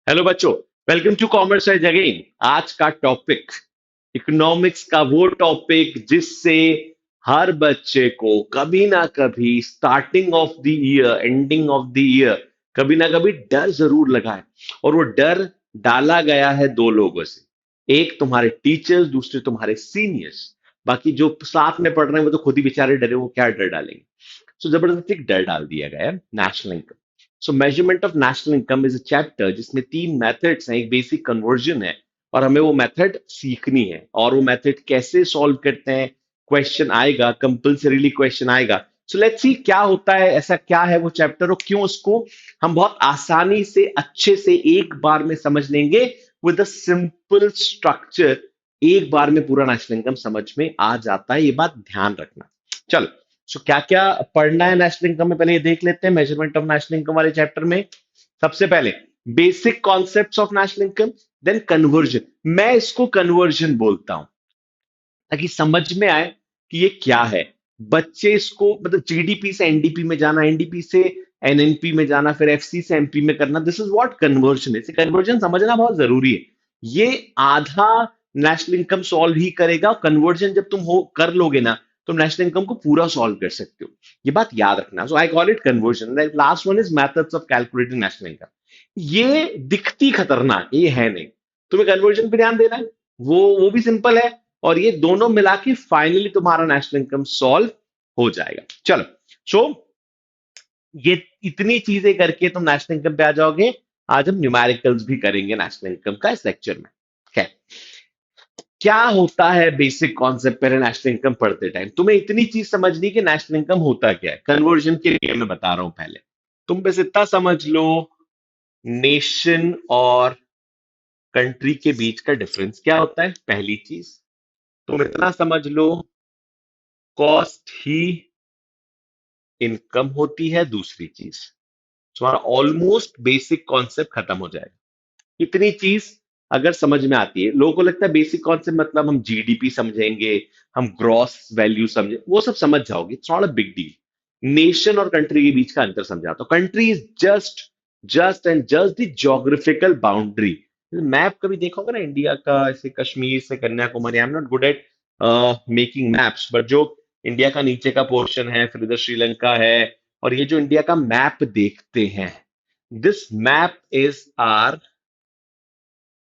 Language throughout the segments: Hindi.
हेलो बच्चों, welcome to commerce edge again. आज का टॉपिक इकोनॉमिक्स का वो टॉपिक जिससे हर बच्चे को कभी ना कभी starting of the year ending of the year कभी ना कभी डर जरूर लगा है। और वो डर डाला गया है दो लोगों से, एक तुम्हारे टीचर्स, दूसरे तुम्हारे सीनियर्स। बाकी जो साथ में पढ़ रहे हैं वो तो खुद ही बेचारे डरे, वो क्या डर डालेंगे। सो जबरदस्ती एक डर डाल दिया गया है national income. So measurement of national income is a chapter जिसमें तीन मेथड्स हैं, एक बेसिक कन्वर्जन है और हमें वो मेथड सीखनी है। और वो मेथड कैसे सॉल्व करते हैं, क्वेश्चन आएगा, कंपल्सरीली क्वेश्चन आएगा। सो लेट्स सी क्या होता है, ऐसा क्या है वो चैप्टर और क्यों उसको हम बहुत आसानी से अच्छे से एक बार में समझ लेंगे विद अ सिंपल स्ट्रक्चर। एक बार में पूरा नेशनल इनकम समझ में आ जाता है, ये बात ध्यान रखना। चलो, सो क्या क्या पढ़ना है नेशनल इनकम में, पहले ये देख लेते हैं मेजरमेंट ऑफ नेशनल इनकम वाले चैप्टर में। सबसे पहले basic concepts of national income, then conversion. मैं इसको कन्वर्जन बोलता हूं ताकि समझ में आए कि ये क्या है। बच्चे इसको मतलब जीडीपी से एनडीपी में जाना, एनडीपी से एनएनपी में जाना, फिर एफसी से एमपी में करना, दिस इज व्हाट कन्वर्जन है। कन्वर्जन समझना बहुत जरूरी है। ये आधा नेशनल इनकम सॉल्व ही करेगा। कन्वर्जन जब तुम हो कर लोगे ना, तुम नेशनल इनकम को पूरा सॉल्व कर सकते हो। ये बात याद रखना। So I call it conversion. Last one is methods of calculating national income. ये दिखती खतरनाक, ये है नहीं। तुम्हें कन्वर्जन पे ध्यान देना है, वो भी सिंपल है। और ये दोनों मिला के फाइनली तुम्हारा नेशनल इनकम सॉल्व हो जाएगा। चलो, सो ये इतनी चीजें करके तुम नेशनल इनकम पे आ जाओगे। आज हम न्यूमेरिकल्स भी करेंगे नेशनल इनकम का इस लेक्चर में। खैर, क्या होता है बेसिक कॉन्सेप्ट पर नेशनल इनकम पढ़ते टाइम तुम्हें इतनी चीज समझनी कि नेशनल इनकम होता क्या है। कन्वर्जन के लिए मैं बता रहा हूं, पहले तुम बस इतना समझ लो, नेशन और कंट्री के बीच का डिफरेंस क्या होता है, पहली चीज। तुम इतना समझ लो, कॉस्ट ही इनकम होती है, दूसरी चीज। तुम्हारा ऑलमोस्ट बेसिक कॉन्सेप्ट खत्म हो जाएगा। इतनी चीज अगर समझ में आती है, लोगों को लगता है बेसिक कॉन्सेप्ट मतलब हम जीडीपी समझेंगे, हम ग्रॉस वैल्यू समझे, वो सब समझ जाओगे। It's not a big deal. Nation और कंट्री के बीच का अंतर समझाता हूं। Country is just just and just the geographical boundary. Map कभी देखा होगा ना इंडिया का, ऐसे कश्मीर से Kanyakumari. I am not good at making maps, but जो इंडिया का नीचे का पोर्शन है, फिर इधर श्रीलंका है, और ये जो इंडिया का मैप देखते हैं, this map is our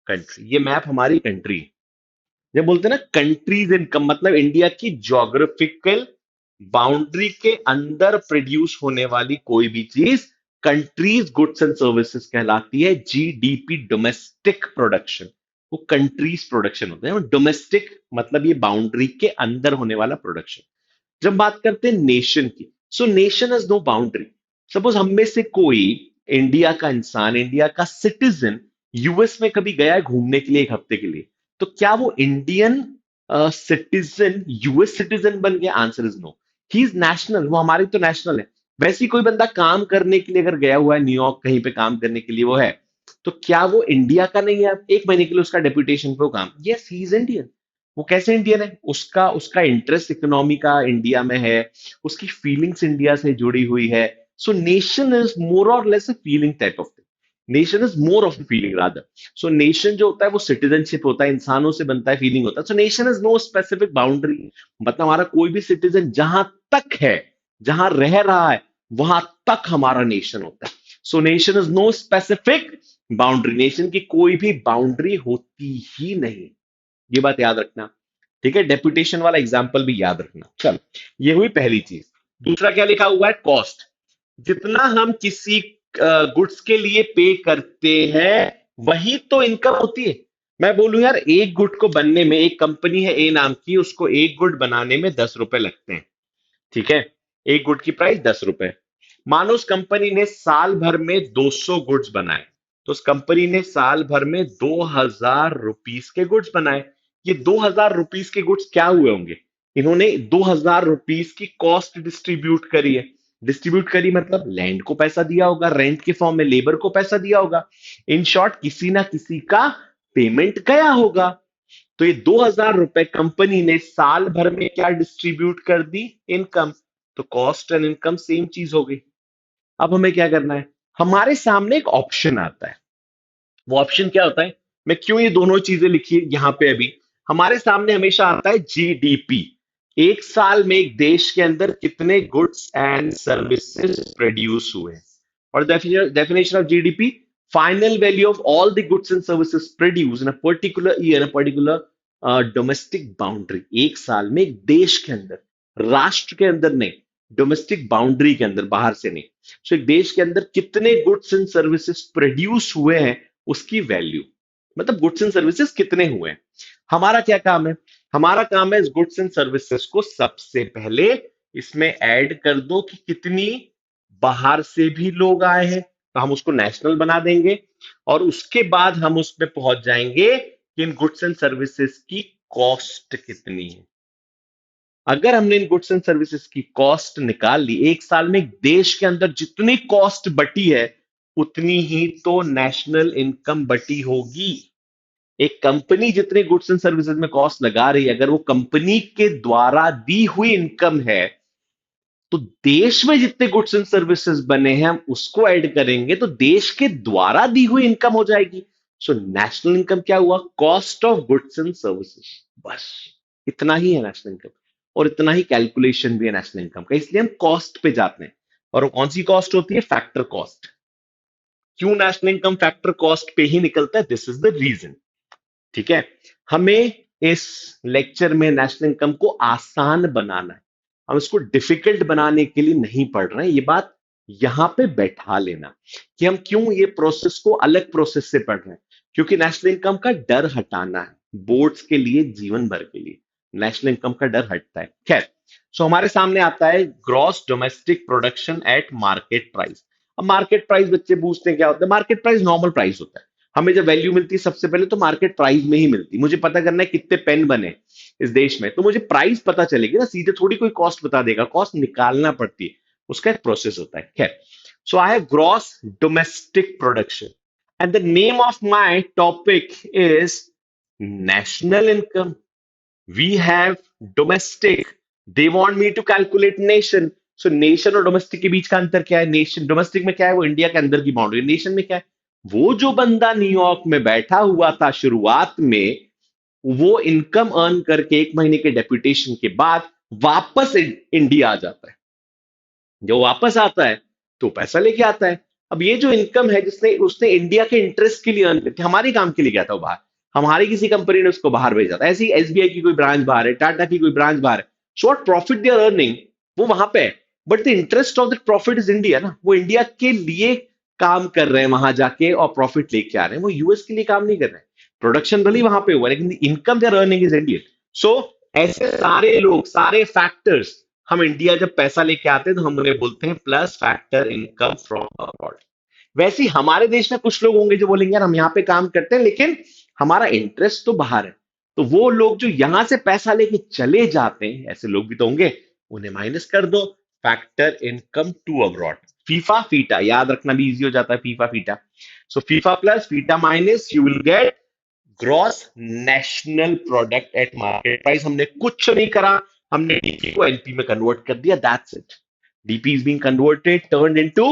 country. ये मैप हमारी कंट्री। जब बोलते हैं ना कंट्रीज इनकम, मतलब इंडिया की ज्योग्राफिकल बाउंड्री के अंदर प्रोड्यूस होने वाली कोई भी चीज कंट्रीज गुड्स एंड सर्विसेज कहलाती है। जीडीपी, डोमेस्टिक प्रोडक्शन, वो कंट्रीज प्रोडक्शन होता है। डोमेस्टिक मतलब ये बाउंड्री के अंदर होने वाला प्रोडक्शन। जब बात करते हैं नेशन की, so nation has no boundary. Suppose हम में से कोई इंडिया का इंसान, इंडिया का सिटीजन यूएस में कभी गया है घूमने के लिए एक हफ्ते के लिए, तो क्या वो इंडियन सिटीजन यूएस सिटीजन बन गया? Answer is no. He is national, वो हमारी तो नेशनल है। वैसे ही कोई बंदा काम करने के लिए अगर गया हुआ है न्यूयॉर्क कहीं पे काम करने के लिए, वो है, तो क्या वो इंडिया का नहीं है? एक महीने के लिए उसका डेप्यूटेशन पे वो काम, यस ही इज इंडियन। वो कैसे इंडियन है? उसका उसका इंटरेस्ट इकोनॉमी का इंडिया में है, उसकी फीलिंग्स इंडिया से जुड़ी हुई है। सो नेशन इज मोर और less a feeling type of thing. Nation is more of feeling rather. So nation जो होता है वो सिटीजनशिप होता है, इंसानों से बनता है, फीलिंग होता है। So nation is no specific boundary. मतलब हमारा कोई भी सिटीजन जहां तक है, जहां रह रहा है, वहां तक हमारा नेशन होता है। So nation is no specific boundary. Nation की कोई भी बाउंड्री होती ही नहीं। ये बात याद रखना। ठीक है, डेपुटेशन वाला एग्जाम्पल भी याद रखना। चल, ये हुई पहली चीज। दूसरा क्या लिखा हुआ है? कॉस्ट। जितना हम किसी गुड्स के लिए पे करते हैं, वही तो इनकम होती है। मैं बोलूं यार, एक गुड को बनने में, एक कंपनी है ए नाम की, उसको एक गुड बनाने में 10 रुपए लगते हैं। ठीक है, एक गुड की प्राइस 10 रुपए। मानो उस कंपनी ने साल भर में 200 गुड्स बनाए, तो उस कंपनी ने साल भर में 2000 रुपीस के गुड्स बनाए। ये 2000 रुपीस के गुड्स क्या हुए होंगे? इन्होंने 2000 रुपीस की कॉस्ट डिस्ट्रीब्यूट करी है। डिस्ट्रीब्यूट करी मतलब लैंड को पैसा दिया होगा, रेंट के फॉर्म में लेबर को पैसा दिया होगा। इन शॉर्ट, किसी ना किसी का पेमेंट गया होगा। तो ये 2000 रुपए कंपनी ने साल भर में क्या डिस्ट्रीब्यूट कर दी? इनकम। तो कॉस्ट एंड इनकम सेम चीज हो गई। अब हमें क्या करना है? हमारे सामने एक ऑप्शन आता है, वो ऑप्शन क्या होता है? मैं क्यों ये दोनों चीजें लिखी यहां पे अभी? हमारे सामने हमेशा आता है जीडीपी। एक साल में एक देश के अंदर कितने गुड्स एंड सर्विसेज प्रोड्यूस हुए। और definition of GDP, final value of all the goods and services produce in a particular year, a particular domestic boundary. एक साल में एक देश के अंदर, राष्ट्र के अंदर नहीं, डोमेस्टिक बाउंड्री के अंदर, बाहर से नहीं। सो एक देश के अंदर कितने गुड्स एंड सर्विसेज प्रोड्यूस हुए हैं, उसकी वैल्यू, मतलब गुड्स एंड सर्विसेज कितने हुए हैं। हमारा क्या काम है? हमारा काम है इस गुड्स एंड सर्विसेज को सबसे पहले इसमें ऐड कर दो कि कितनी बाहर से भी लोग आए हैं, तो हम उसको नेशनल बना देंगे। और उसके बाद हम उसमें पहुंच जाएंगे कि इन गुड्स एंड सर्विसेज की कॉस्ट कितनी है। अगर हमने इन गुड्स एंड सर्विसेज की कॉस्ट निकाल ली, एक साल में एक देश के अंदर जितनी कॉस्ट बटी है, उतनी ही तो नेशनल इनकम बटी होगी। एक कंपनी जितने गुड्स एंड सर्विसेज में कॉस्ट लगा रही है, अगर वो कंपनी के द्वारा दी हुई इनकम है, तो देश में जितने गुड्स एंड सर्विसेज बने हैं हम उसको ऐड करेंगे, तो देश के द्वारा दी हुई इनकम हो जाएगी। सो नेशनल इनकम क्या हुआ? Cost of goods and services. बस इतना ही है नेशनल इनकम। और इतना ही कैलकुलेशन भी है नेशनल इनकम का, इसलिए हम कॉस्ट पे जाते हैं। और वो कौन सी कॉस्ट होती है? Factor cost. क्यों नेशनल इनकम फैक्टर कॉस्ट पे ही निकलता है? This is the reason. ठीक है। हमें इस लेक्चर में नेशनल इनकम को आसान बनाना है, हम इसको डिफिकल्ट बनाने के लिए नहीं पढ़ रहे हैं। ये बात यहां पे बैठा लेना कि हम क्यों ये प्रोसेस को अलग प्रोसेस से पढ़ रहे हैं। क्योंकि नेशनल इनकम का डर हटाना है बोर्ड्स के लिए, जीवन भर के लिए नेशनल इनकम का डर हटता है। खैर, सो हमारे सामने आता है gross domestic production at market price. अब मार्केट प्राइस बच्चे पूछते हैं क्या होता है? मार्केट प्राइस नॉर्मल प्राइस होता है। हमें जब वैल्यू मिलती है सबसे पहले तो मार्केट प्राइस में ही मिलती है। मुझे पता करना है कितने पेन बने इस देश में, तो मुझे प्राइस पता चलेगी ना, सीधे थोड़ी कोई कॉस्ट बता देगा, कॉस्ट निकालना पड़ती है, उसका एक प्रोसेस होता है। खैर, so I have gross domestic production and the name of my topic is national income. We have domestic, they want me to calculate nation. So nation और डोमेस्टिक के बीच का अंतर क्या है? नेशन, डोमेस्टिक में क्या है? वो इंडिया के अंदर की बाउंड्री। नेशन में क्या है? वो जो बंदा न्यूयॉर्क में बैठा हुआ था शुरुआत में, वो इनकम अर्न करके एक महीने के डेप्यूटेशन के बाद वापस इंडिया आ जाता है। जो वापस आता है तो पैसा लेके आता है। अब ये जो इनकम है जिसने उसने इंडिया के इंटरेस्ट के लिए अर्न की थी, हमारे काम के लिए गया था वो बाहर, हमारी किसी कंपनी ने उसको बाहर भेजा था। ऐसे ही एसबीआई की कोई ब्रांच बाहर है, टाटा की कोई ब्रांच बाहर है, so what profit they are earning वो वहां पे है, but the interest of the profit is India ना। वो इंडिया के लिए काम कर रहे हैं वहां जाके और प्रॉफिट लेके आ रहे हैं, वो यूएस के लिए काम नहीं कर रहे हैं। प्रोडक्शन भले ही वहां पे हुआ लेकिन income they are earning is Indian. So ऐसे सारे लोग, सारे फैक्टर्स, हम इंडिया जब पैसा लेके आते हैं तो हम उन्हें बोलते हैं plus factor income from abroad. वैसे ही हमारे देश में कुछ लोग होंगे जो बोलेंगे यार हम यहाँ पे काम करते हैं लेकिन हमारा इंटरेस्ट तो बाहर है, तो वो लोग जो यहां से पैसा लेके चले जाते हैं, ऐसे लोग भी तो होंगे, उन्हें माइनस कर दो factor income to abroad. FIFA FITA याद रखना भी इजी हो जाता है, FIFA FITA. So FIFA plus FITA minus you will get gross national product at market price. हमने कुछ नहीं करा, हमने डीपी को एनपी में कन्वर्ट कर दिया, that's it. DP is being converted, turned into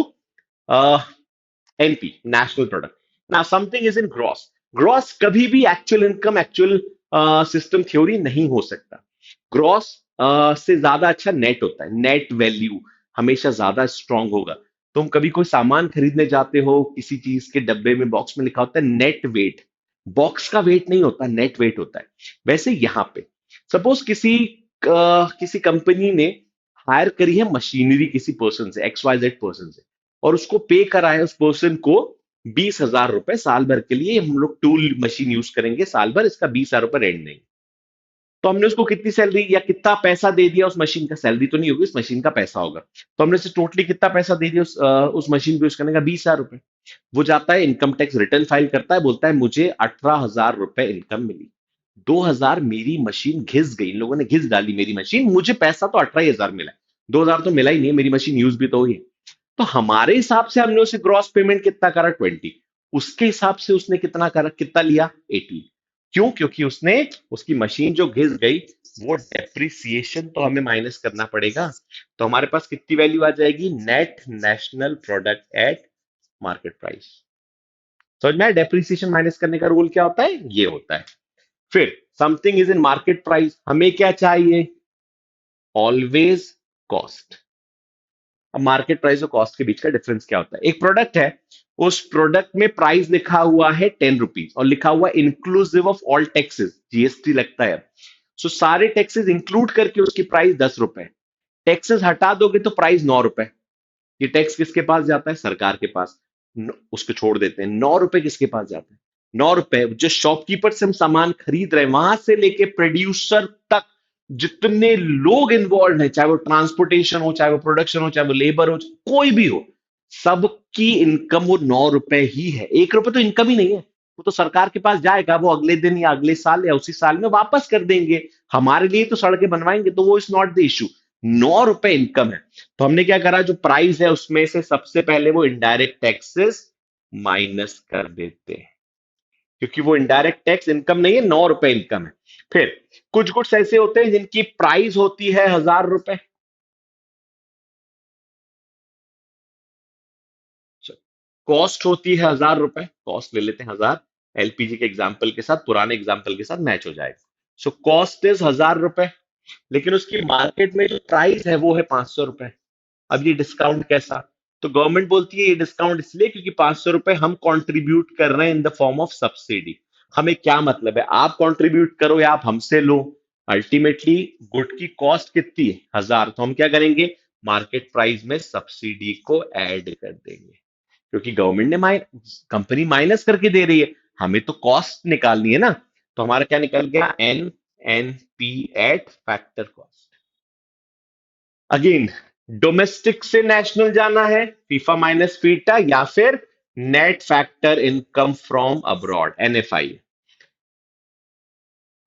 NP, national product. Now something is in gross. Gross कभी भी actual income, actual system theory नहीं हो सकता। ग्रॉस से ज्यादा अच्छा नेट होता है, नेट वैल्यू हमेशा ज्यादा स्ट्रांग होगा। तुम कभी कोई सामान खरीदने जाते हो, किसी चीज के डब्बे में बॉक्स में लिखा होता है नेट वेट, बॉक्स का वेट नहीं होता, नेट वेट होता है। वैसे यहां पे सपोज किसी कंपनी ने हायर करी है मशीनरी किसी पर्सन से, एक्स वाई जेड पर्सन से, और उसको पे करा है उस पर्सन को 20,000 रुपए साल भर के लिए, हम लोग टूल मशीन यूज करेंगे साल भर, इसका 20,000 रुपए रेंट देंगे। तो हमने उसको कितनी सैलरी या कितना पैसा दे दिया उस मशीन का? सैलरी तो नहीं होगी, उस मशीन का पैसा होगा। तो हमने उसे टोटली कितना पैसा दे दिया उस मशीन को यूज करने का? 20,000 रुपए। वो जाता है इनकम टैक्स रिटर्न फाइल करता है, बोलता है मुझे 18,000 रुपए इनकम मिली, 2,000 मेरी मशीन घिस गई, इन लोगों ने घिस डाली मेरी मशीन, मुझे पैसा तो 18,000 मिला है, 2,000 तो मिला ही नहीं, मेरी मशीन यूज भी तो हुई है। तो हमारे हिसाब से हमने उसे ग्रॉस पेमेंट कितना करा? 20। उसके हिसाब से उसने कितना करा, कितना लिया? 18। क्यों? क्योंकि उसने, उसकी मशीन जो घिस गई, वो डेप्रिसिएशन तो हमें माइनस करना पड़ेगा। तो हमारे पास कितनी वैल्यू आ जाएगी? Net national product at market price. समझ में? डेप्रिसिएशन माइनस करने का रूल क्या होता है? ये होता है। फिर something is in market price, हमें क्या चाहिए? Always cost. अब मार्केट प्राइस और कॉस्ट के बीच का डिफरेंस क्या होता है? एक प्रोडक्ट है, उस प्रोडक्ट में प्राइस लिखा हुआ है 10 रुपीज और लिखा हुआ inclusive of all taxes, GST लगता है। सो सारे टैक्सेस इंक्लूड करके उसकी प्राइस 10 रुपए। टैक्सेस हटा दोगे तो प्राइस 9 रुपए। ये टैक्स किसके पास जाता है? सरकार के पास। उसको छोड़ देते हैं। 9 रुपए किसके पास जाता है? 9 रुपए जो शॉपकीपर से हम सामान खरीद रहे हैं, वहां से लेके प्रोड्यूसर तक जितने लोग इन्वॉल्व हैं, चाहे वो ट्रांसपोर्टेशन हो, चाहे वो प्रोडक्शन हो, चाहे वो लेबर हो, कोई भी हो, सबकी इनकम वो 9 रुपए ही है। 1 रुपए तो इनकम ही नहीं है। वो तो सरकार के पास जाएगा, वो अगले दिन या अगले साल या उसी साल में वापस कर देंगे। हमारे लिए तो सड़कें बनवाएंगे, तो वो इज नॉट द इशू। 9 रुपए इनकम है। तो हमने क्या करा, जो प्राइस है उसमें से सबसे पहले वो इनडायरेक्ट टैक्सेस माइनस कर देते हैं, क्योंकि वो इनडायरेक्ट टैक्स इनकम नहीं है, 9 रुपए इनकम है। फिर कुछ गुड्स ऐसे होते हैं जिनकी प्राइस होती है 1000 रुपए। कॉस्ट होती है 1000 रुपए, कॉस्ट ले लेते हैं 1000। एलपीजी के एग्जाम्पल के साथ, पुराने एग्जाम्पल के साथ मैच हो जाएगा। सो कॉस्ट इज 1000 रुपए, लेकिन उसकी मार्केट में जो प्राइस है वो है 500 रुपए। अब ये डिस्काउंट कैसा? तो गवर्नमेंट बोलती है ये डिस्काउंट इसलिए क्योंकि 500 रुपए हम कंट्रीब्यूट कर रहे हैं in the form of subsidy. हमें क्या मतलब है, आप कंट्रीब्यूट करो या आप हमसे लो, अल्टीमेटली गुड की कॉस्ट कितनी है? 1000। तो हम क्या करेंगे? मार्केट प्राइस में सब्सिडी को ऐड कर देंगे, क्योंकि गवर्नमेंट ने कंपनी माइनस करके दे रही है, हमें तो कॉस्ट निकालनी है ना। तो हमारा क्या निकल गया? N P at factor cost. Again, domestic से नेशनल जाना है, फीफा माइनस फीटा, या फिर net factor income from abroad, NFI.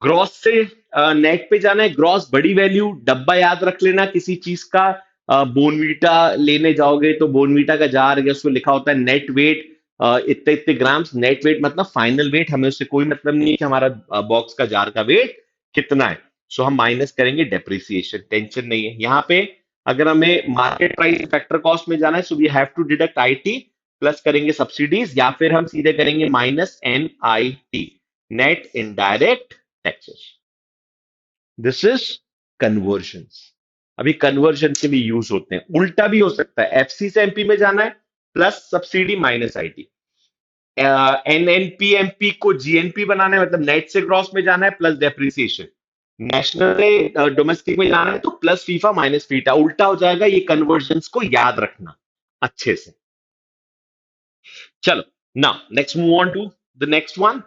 Gross से नेट पे जाना है। ग्रॉस बड़ी वैल्यू, डब्बा याद रख लेना किसी चीज का। बोनवीटा लेने जाओगे तो बोनवीटा का जार है, उसमें लिखा होता है नेट वेट इतने इतने ग्राम्स। नेट वेट मतलब फाइनल वेट, हमें उससे कोई मतलब नहीं है कि हमारा बॉक्स का जार का वेट कितना है। सो हम माइनस करेंगे डेप्रिसिएशन, टेंशन नहीं है यहाँ पे। अगर हमें मार्केट प्राइस फैक्टर कॉस्ट में जाना है, so we have to deduct IT, plus करेंगे सब्सिडीज, या फिर हम सीधे करेंगे minus NIT, net indirect taxes. This is conversion. अभी कन्वर्जन के लिए यूज होते हैं। उल्टा भी हो सकता है, एफसी से एमपी में जाना है, plus subsidy minus IT. NNP MP को जीएनपी बनाना है, मतलब नेट से ग्रॉस में जाना है, प्लस डेप्रिसिएशन। नेशनल से डोमेस्टिक में जाना है तो प्लस फीफा माइनस फीटा। उल्टा हो जाएगा, ये कन्वर्जन को याद रखना अच्छे से। चलो, now let's move on to the next one.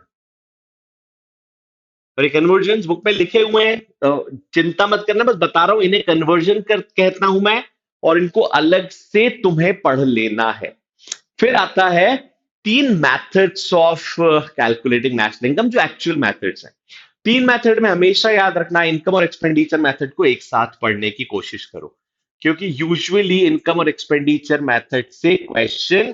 और ये कन्वर्जन बुक में लिखे हुए हैं, चिंता मत करना, बस बता रहा हूं इन्हें कन्वर्जन कर कहता हूं मैं, और इनको अलग से तुम्हें पढ़ लेना है। फिर आता है 3 methods of calculating national income, जो एक्चुअल मेथड्स हैं। 3 मेथड में हमेशा याद रखना, इनकम और एक्सपेंडिचर मेथड को एक साथ पढ़ने की कोशिश करो, क्योंकि यूजुअली इनकम और एक्सपेंडिचर मेथड से क्वेश्चन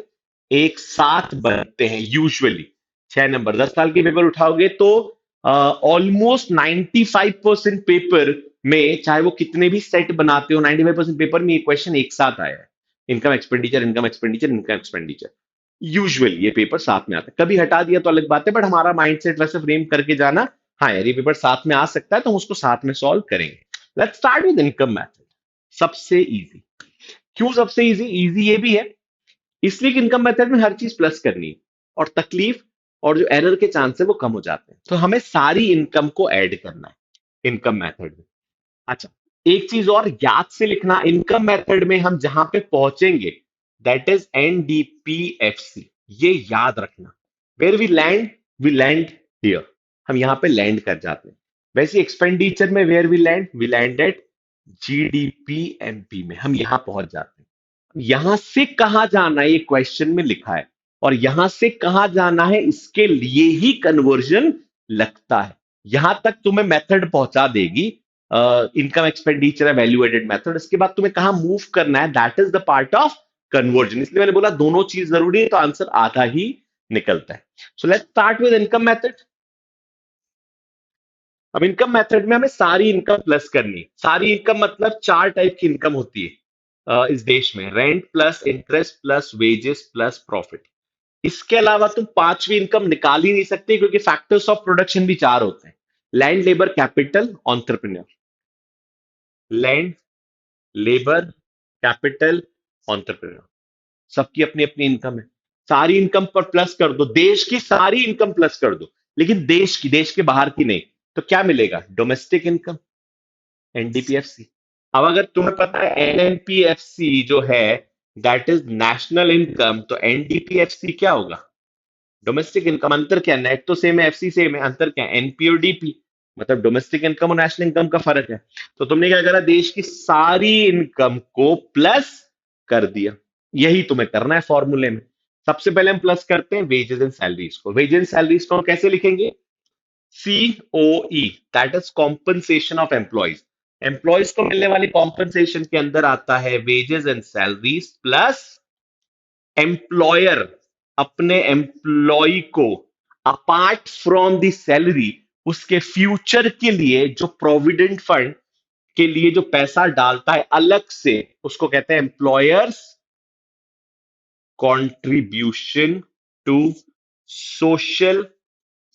एक साथ बनते हैं यूजुअली। 6 नंबर 10 साल के पेपर उठाओगे तो ऑलमोस्ट 95% पेपर में, चाहे वो कितने भी सेट बनाते हो, 95% पेपर में ये क्वेश्चन एक साथ आया है। Income expenditure, income expenditure, income expenditure. Usually ये पेपर साथ में आता है, कभी हटा दिया तो अलग बात है, बट हमारा माइंडसेट वैसे फ्रेम करके जाना, हाँ यार ये पेपर साथ में आ सकता है तो हम उसको साथ में सॉल्व करेंगे। Let's start with income method. सबसे इजी। क्यों सबसे इजी? इजी ये भी है इसलिए कि इनकम मेथड में हर चीज प्लस करनी है, और तकलीफ और जो एरर के चांस है वो कम हो जाते हैं। तो हमें सारी इनकम को ऐड करना है इनकम मेथड में। अच्छा, एक चीज और याद से लिखना, इनकम मेथड में हम जहां पे पहुंचेंगे, दैट इज एनडीपीएफसी। ये याद रखना। Where we land here. हम यहां पे लैंड कर जाते हैं। वैसे एक्सपेंडिचर में where we land at GDP MP में, हम यहां पहुंच जाते हैं। यहां से कहां जाना है ये क्वेश्चन में लिखा है, और यहां से कहां जाना है इसके लिए ही कन्वर्जन लगता है। यहां तक तुम्हें मेथड पहुंचा देगी, इनकम एक्सपेंडिचर है, वैल्यू एडेड मेथड। इसके बाद तुम्हें कहां मूव करना है, that is the part of conversion. इसलिए मैंने बोला दोनों चीज जरूरी है, तो आंसर आधा ही निकलता है। So let's start with income method. अब इनकम मेथड में हमें सारी इनकम प्लस करनी है। सारी इनकम मतलब 4 टाइप की इनकम होती है इस देश में: rent plus interest plus wages plus profit. इसके अलावा तुम पांचवी इनकम निकाल ही नहीं सकते, क्योंकि फैक्टर्स ऑफ प्रोडक्शन भी चार होते हैं: land, labour, capital, entrepreneur. Land, labour, capital, entrepreneur, सबकी अपनी अपनी इनकम है। सारी इनकम पर प्लस कर दो, देश की सारी इनकम प्लस कर दो, लेकिन देश की, देश के बाहर की नहीं। तो क्या मिलेगा? Domestic income, NDPFC. अब अगर तुम्हें पता है एनएनपीएफसी जो है दैट इज नेशनल इनकम, तो एनडीपीएफसी क्या होगा? Domestic income. अंतर क्या? नेट तो सेम है, एफसी सेम है, अंतर क्या? एनपी और डीपी, मतलब डोमेस्टिक इनकम और नेशनल इनकम का फर्क है। तो तुमने क्या करा? देश की सारी इनकम को प्लस कर दिया। यही तुम्हें करना है फॉर्मूले में। सबसे पहले हम प्लस करते हैं वेजेस एंड सैलरीज को। वेजेस एंड सैलरीज को हम कैसे लिखेंगे? COE, that is compensation of employees. Employees को मिलने वाली कॉम्पनसेशन के अंदर आता है wages and salaries plus employer अपने एम्प्लॉय को अपार्ट फ्रॉम द सैलरी उसके फ्यूचर के लिए जो प्रोविडेंट फंड के लिए जो पैसा डालता है अलग से, उसको कहते हैं employers contribution to social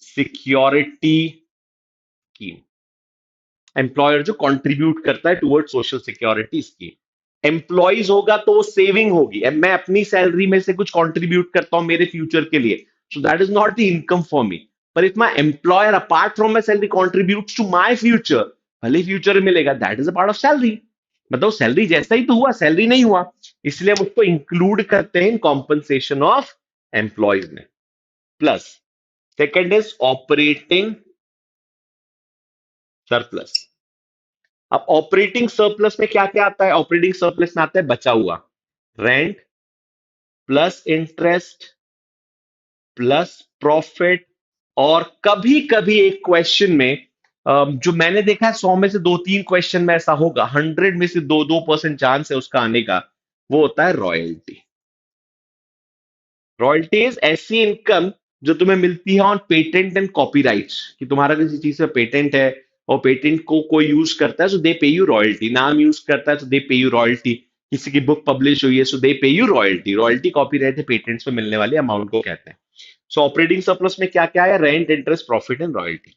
security scheme. Employer जो कंट्रीब्यूट करता है toward social security scheme. Employees होगा तो सेविंग होगी, मैं अपनी सैलरी में से कुछ कंट्रीब्यूट करता हूं मेरे फ्यूचर के लिए, so that is not the income for me. पर if my employer apart from my salary contribute to my future, भले फ्यूचर में मिलेगा, that is a part of salary. मतलब सैलरी जैसा ही तो हुआ, सैलरी नहीं हुआ, इसलिए हम उसको इंक्लूड करते हैं इन कॉम्पनसेशन ऑफ एम्प्लॉयज में। Plus second is operating surplus. अब ऑपरेटिंग सरप्लस में क्या क्या आता है? ऑपरेटिंग सरप्लस में आता है बचा हुआ rent plus interest plus profit. और कभी कभी एक क्वेश्चन में जो मैंने देखा है 100 में से दो तीन क्वेश्चन में ऐसा होगा, 100 में से 2% चांस है उसका आने का, वो होता है रॉयल्टी। रॉयल्टीज ऐसी इनकम जो तुम्हें मिलती है ऑन पेटेंट एंड कॉपीराइट्स, कि तुम्हारा किसी चीज पे पेटेंट है और पेटेंट को कोई यूज करता है, सो दे पे यू रॉयल्टी। नाम यूज करता है तो दे पे यू रॉयल्टी। किसी की बुक पब्लिश हुई है सो दे पे यू रॉयल्टी। रॉयल्टी कॉपीराइट है, पेटेंट्स पे मिलने वाले अमाउंट को कहते हैं। सो ऑपरेटिंग सरप्लस में क्या क्या है? Rent, interest, profit and royalty.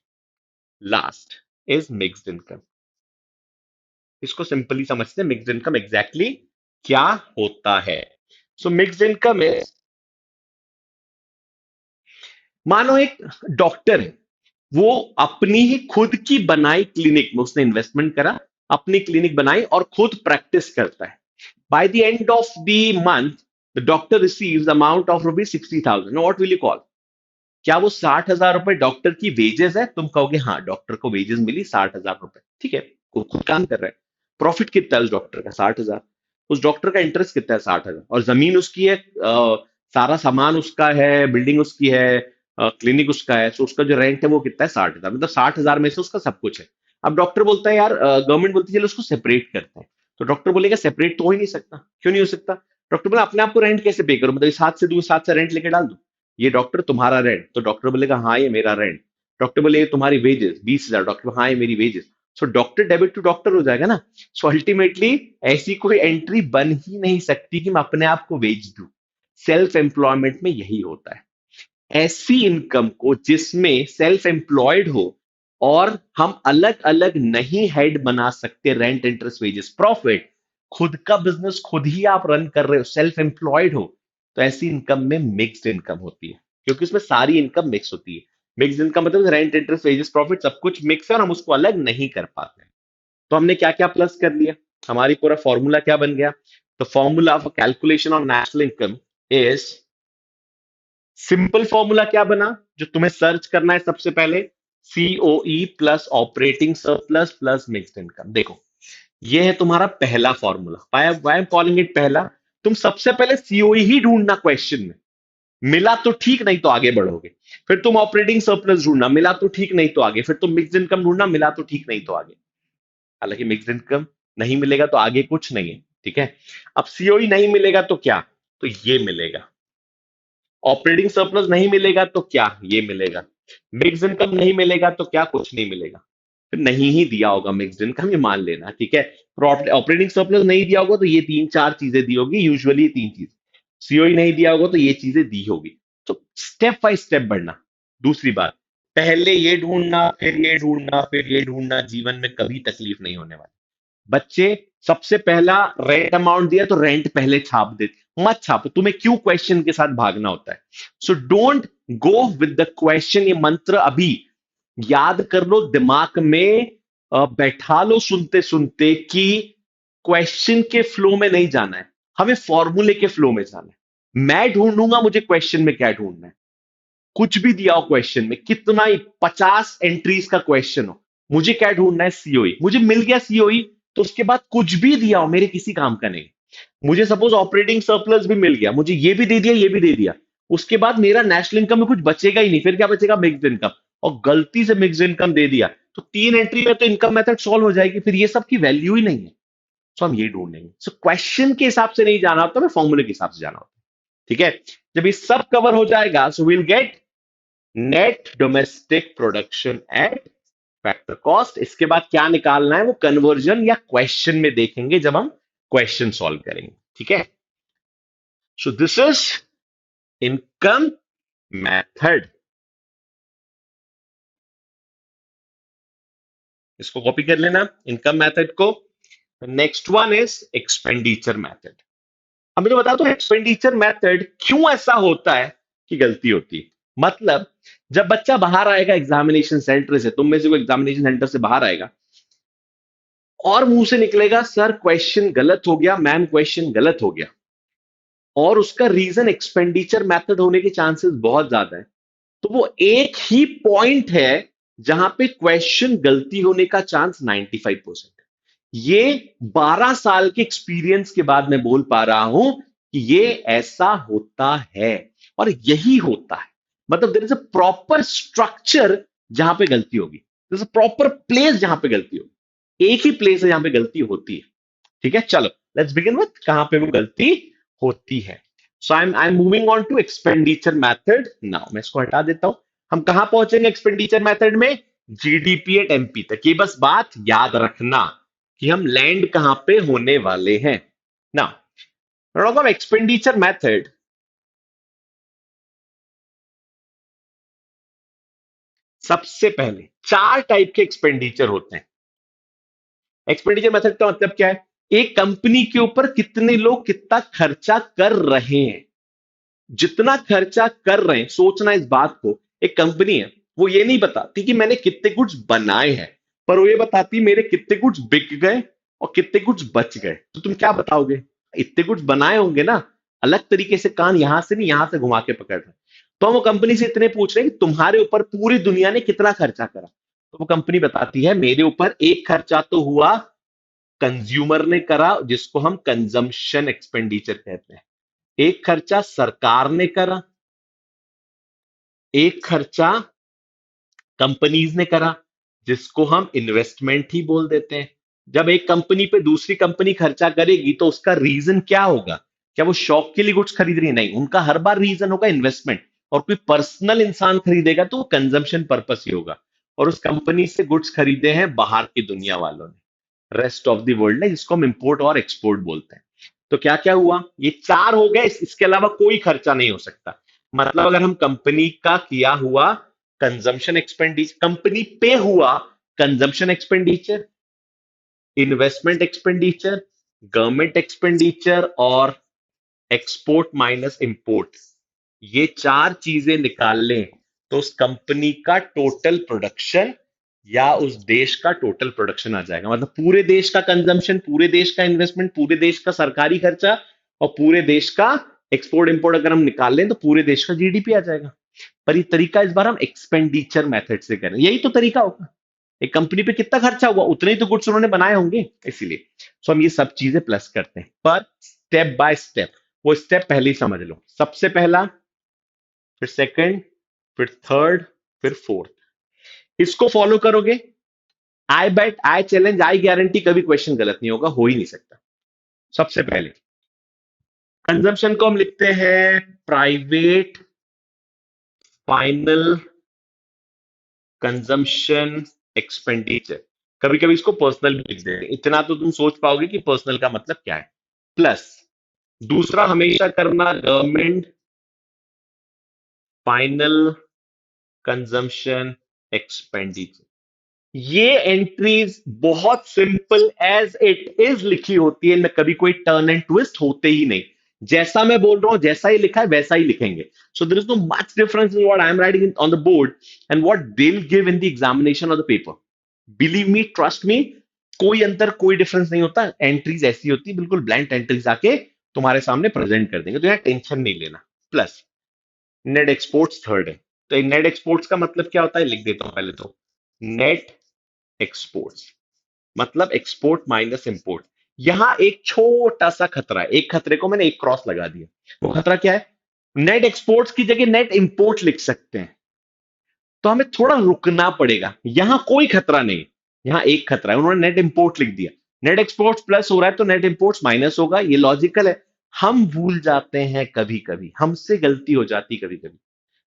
Last is mixed income. इसको सिंपली समझते हैं मिक्स्ड इनकम एग्जैक्टली क्या होता है। सो मिक्स्ड इनकम इज, मानो एक डॉक्टर है, वो अपनी ही खुद की बनाई क्लिनिक में उसने इन्वेस्टमेंट करा, अपनी क्लिनिक बनाई और खुद प्रैक्टिस करता है। By the end of the month the doctor receives amount of rupees 60,000। What will you call? क्या वो 60,000 रुपए डॉक्टर की वेजेस है? तुम कहोगे हाँ, डॉक्टर को वेजेस मिली 60,000 रुपए, ठीक है, वो खुद काम कर रहा है। प्रॉफिट कितना है उस डॉक्टर का? 60,000। उस डॉक्टर का इंटरेस्ट कितना है? 60,000। और जमीन उसकी है, सारा सामान उसका है, बिल्डिंग उसकी है, क्लिनिक उसका है, तो उसका जो रेंट है वो कितना है? 60,000। मतलब 60,000 में से उसका सब कुछ है। अब डॉक्टर बोलता है यार, गवर्नमेंट बोलती है चलो उसको सेपरेट करते हैं। तो डॉक्टर बोलेगा सेपरेट तो हो ही नहीं सकता। क्यों नहीं हो सकता? डॉक्टर बोला अपने आप को रेंट कैसे पे करो? मतलब इस हाथ से दूसरे हाथ से रेंट लेके डाल दो। ये डॉक्टर तुम्हारा रेंट, तो डॉक्टर बोलेगा हाँ ये मेरा रेंट। डॉक्टर बोले ये तुम्हारी वेजेस 20,000, डॉक्टर हाँ ये मेरी wages. So doctor debit to doctor हो जाएगा ना। सो अल्टीमेटली ऐसी कोई एंट्री बन ही नहीं सकती कि मैं अपने आप को वेज दूं। सेल्फ एम्प्लॉयमेंट में यही होता है। ऐसी इनकम को जिसमें सेल्फ एम्प्लॉयड हो और हम अलग अलग नहीं हेड बना सकते, रेंट, इंटरेस्ट, वेजेस, प्रॉफिट, खुद का बिजनेस खुद ही आप रन कर रहे हो, सेल्फ एम्प्लॉयड हो, तो ऐसी इनकम में मिक्स्ड इनकम होती है, क्योंकि उसमें सारी इनकम मिक्स होती है। मिक्स्ड इनकम मतलब रेंट, इंटरेस्ट, वेजेस, प्रॉफिट सब कुछ मिक्स है और हम उसको अलग नहीं कर पाते। तो हमने क्या क्या प्लस कर लिया? हमारी पूरा फॉर्मूला क्या बन गया? The formula of calculation of national income is, simple formula क्या बना जो तुम्हें सर्च करना है सबसे पहले? COE plus operating surplus plus mixed income. देखो, ये है तुम्हारा पहला formula. Why I am calling it पहला? तुम सबसे पहले सीओई ही ढूंढना क्वेश्चन में, मिला तो ठीक, नहीं तो आगे बढ़ोगे। फिर तुम ऑपरेटिंग सरप्लस ढूंढना, मिला तो ठीक, नहीं तो आगे। फिर तुम मिक्स्ड इनकम ढूंढना, मिला तो ठीक, नहीं तो आगे। हालांकि मिक्स्ड इनकम नहीं मिलेगा तो आगे कुछ नहीं है, ठीक है। अब सीओई नहीं मिलेगा तो क्या? तो ये मिलेगा। ऑपरेटिंग सरप्लस नहीं मिलेगा तो क्या? ये मिलेगा। मिक्स्ड इनकम नहीं मिलेगा तो क्या? कुछ नहीं मिलेगा। फिर नहीं ही दिया होगा मिक्स्ड इनकम, ये मान लेना, ठीक है। ऑपरेटिंग सरप्लस नहीं दिया होगा तो ये तीन चार चीजें दी होगी, यूजुअली तीन चीज। सीओई नहीं दिया होगा तो ये चीजें दी होगी। तो स्टेप बाय स्टेप बढ़ना। दूसरी बात, पहले ये ढूंढना फिर ये ढूंढना फिर ये ढूंढना, जीवन में कभी तकलीफ नहीं होने वाली। बच्चे, सबसे पहला रेंट अमाउंट दिया तो रेंट पहले छाप दे, मत छापो, तुम्हें क्यों क्वेश्चन के साथ भागना होता है। So don't go with the question, ये मंत्र अभी याद कर लो, दिमाग में बैठा लो सुनते सुनते कि क्वेश्चन के फ्लो में नहीं जाना है, हमें फॉर्मूले के फ्लो में जाना है। मैं ढूंढूंगा मुझे क्वेश्चन में क्या ढूंढना है। कुछ भी दिया हो क्वेश्चन में, कितना ही 50 एंट्रीज का क्वेश्चन हो, मुझे क्या ढूंढना है, सीओई, मुझे मिल गया सीओई, तो उसके बाद कुछ भी दिया हो मेरे किसी काम का नहीं। मुझे सपोज ऑपरेटिंग सरप्लस भी मिल गया, मुझे ये भी दे दिया ये भी दे दिया, उसके बाद मेरा नेशनल इनकम में कुछ बचेगा ही नहीं, फिर क्या बचेगा, मिक्स्ड इनकम, और गलती से मिक्स्ड इनकम दे दिया तो 3 एंट्री में तो इनकम मेथड सॉल्व हो जाएगी, फिर ये सब की वैल्यू ही नहीं है। सो हम ये ढूंढेंगे। सो क्वेश्चन के हिसाब से नहीं जाना होता, हमें फॉर्मूले के हिसाब से जाना होता है। ठीक है, जब ये सब कवर हो जाएगा, so will get net domestic production at factor cost. इसके बाद क्या निकालना है वो कन्वर्जन या क्वेश्चन में देखेंगे जब हम क्वेश्चन सॉल्व करेंगे। ठीक है, so this is income method. इसको कॉपी कर लेना, इनकम मेथड को। Next one is expenditure method. अब मुझे बता दो एक्सपेंडिचर मेथड क्यों ऐसा होता है कि गलती होती है। मतलब जब बच्चा बाहर आएगा एग्जामिनेशन सेंटर से, तुम में से कोई एग्जामिनेशन सेंटर से बाहर आएगा और मुंह से निकलेगा सर क्वेश्चन गलत हो गया, मैम क्वेश्चन गलत हो गया, और उसका रीजन एक्सपेंडिचर मेथड होने के चांसेस बहुत ज्यादा है, तो वो एक ही पॉइंट है जहां पे क्वेश्चन गलती होने का चांस 95% है। ये 12 साल के एक्सपीरियंस के बाद मैं बोल पा रहा हूं कि ये ऐसा होता है और यही होता है। मतलब there is a proper structure जहां पे गलती होगी, there is a proper place जहां पे गलती होगी, एक ही प्लेस है जहां पे गलती होती है। ठीक है, चलो लेट्स बिगिन विथ कहां पे वो गलती होती है। So I am moving on to expenditure method now. मैं इसको हटा देता हूं। हम कहां पहुंचेंगे एक्सपेंडिचर मेथड में, जीडीपी एट एमपी तक। ये बस बात याद रखना कि हम लैंड कहां पे होने वाले हैं नाउ। एक्सपेंडिचर मेथड, सबसे पहले 4 टाइप के एक्सपेंडिचर होते हैं। एक्सपेंडिचर मेथड का मतलब क्या है, एक कंपनी के ऊपर कितने लोग कितना खर्चा कर रहे हैं। जितना खर्चा कर रहे हैं, सोचना इस बात को, एक कंपनी है वो ये नहीं बताती कि मैंने कितने गुड्स बनाए हैं, पर वो ये बताती मेरे कितने गुड्स बिक गए और कितने गुड्स बच गए। तो तुम क्या बताओगे, इतने गुड्स बनाए होंगे ना, अलग तरीके से कान यहां से नहीं यहां से घुमा के पकड़ रहे हैं। तो हम वो कंपनी से इतने पूछ रहे हैं कि तुम्हारे ऊपर पूरी दुनिया ने कितना खर्चा करा, तो वो कंपनी बताती है मेरे ऊपर एक खर्चा तो हुआ कंज्यूमर ने करा, जिसको हम कंजम्पशन एक्सपेंडिचर कहते हैं। एक खर्चा सरकार ने करा, एक खर्चा कंपनीज ने करा, जिसको हम इन्वेस्टमेंट ही बोल देते हैं। जब एक कंपनी पे दूसरी कंपनी खर्चा करेगी तो उसका रीजन क्या होगा, क्या वो शौक के लिए गुड्स खरीद रही है, नहीं, उनका हर बार रीजन होगा इन्वेस्टमेंट। और कोई पर्सनल इंसान खरीदेगा तो वो कंजम्पशन पर्पस ही होगा, और उस कंपनी से गुड्स खरीदे हैं बाहर की दुनिया वालों ने, रेस्ट ऑफ द वर्ल्ड ने, जिसको हम इंपोर्ट और एक्सपोर्ट बोलते हैं। तो क्या क्या हुआ, ये 4 हो गए, इसके अलावा कोई खर्चा नहीं हो सकता। मतलब अगर हम कंपनी का किया हुआ कंजम्पशन एक्सपेंडिचर, कंपनी पे हुआ consumption expenditure, investment expenditure, government expenditure और एक्सपोर्ट माइनस इंपोर्ट, ये 4 चीजें निकाल लें तो उस कंपनी का टोटल प्रोडक्शन या उस देश का टोटल प्रोडक्शन आ जाएगा। मतलब पूरे देश का कंजम्पशन, पूरे देश का इन्वेस्टमेंट, पूरे देश का सरकारी खर्चा और पूरे देश का एक्सपोर्ट इंपोर्ट अगर हम निकाल लें तो पूरे देश का जीडीपी आ जाएगा। पर ये तरीका इस बार हम एक्सपेंडिचर मेथड से करें, यही तो तरीका होगा। एक कंपनी पे कितना खर्चा हुआ उतने ही तो गुड्स उन्होंने बनाए होंगे, इसीलिए सो हम ये सब चीजें प्लस करते हैं, पर स्टेप बाय स्टेप। वो स्टेप पहले ही समझ लो, सबसे पहला, फिर सेकंड, फिर थर्ड, फिर फोर्थ, इसको फॉलो करोगे, आई बेट, आई चैलेंज, आई गारंटी कभी क्वेश्चन गलत नहीं होगा, हो ही नहीं सकता। सबसे पहले कंजम्पशन को हम लिखते हैं प्राइवेट फाइनल कंजम्पशन एक्सपेंडिचर। कभी कभी इसको पर्सनल भी लिख देते हैं, इतना तो तुम सोच पाओगे कि पर्सनल का मतलब क्या है। प्लस दूसरा हमेशा करना गवर्नमेंट फाइनल कंजम्पशन एक्सपेंडिचर, ये एंट्रीज बहुत सिंपल एज इट इज लिखी होती है, इनमें कभी कोई टर्न एंड ट्विस्ट होते ही नहीं। जैसा मैं बोल रहा हूं, जैसा ही लिखा है वैसा ही लिखेंगे। So there is no much difference in what I am writing on the board and what they will give in the examination of the paper. Believe me, trust me, कोई अंतर, कोई डिफरेंस नहीं होता। एंट्रीज ऐसी होती है, बिल्कुल ब्लैंक एंट्रीज आके तुम्हारे सामने प्रेजेंट कर देंगे, तो यहाँ टेंशन नहीं लेना। प्लस नेट एक्सपोर्ट्स थर्ड है। तो नेट एक्सपोर्ट्स का मतलब क्या होता है, लिख देता हूं पहले तो। नेट एक्सपोर्ट्स मतलब एक्सपोर्ट माइनस इंपोर्ट। यहां एक छोटा सा खतरा है, एक खतरे को मैंने एक क्रॉस लगा दिया। वो खतरा क्या है, नेट एक्सपोर्ट्स की जगह नेट इंपोर्ट लिख सकते हैं, तो हमें थोड़ा रुकना पड़ेगा। यहां कोई खतरा नहीं, यहां एक खतरा है, उन्होंने नेट इंपोर्ट लिख दिया। नेट एक्सपोर्ट्स प्लस हो रहा है तो नेट इंपोर्ट्स माइनस होगा, ये लॉजिकल है। हम भूल जाते हैं कभी कभी, हमसे गलती हो जाती कभी कभी।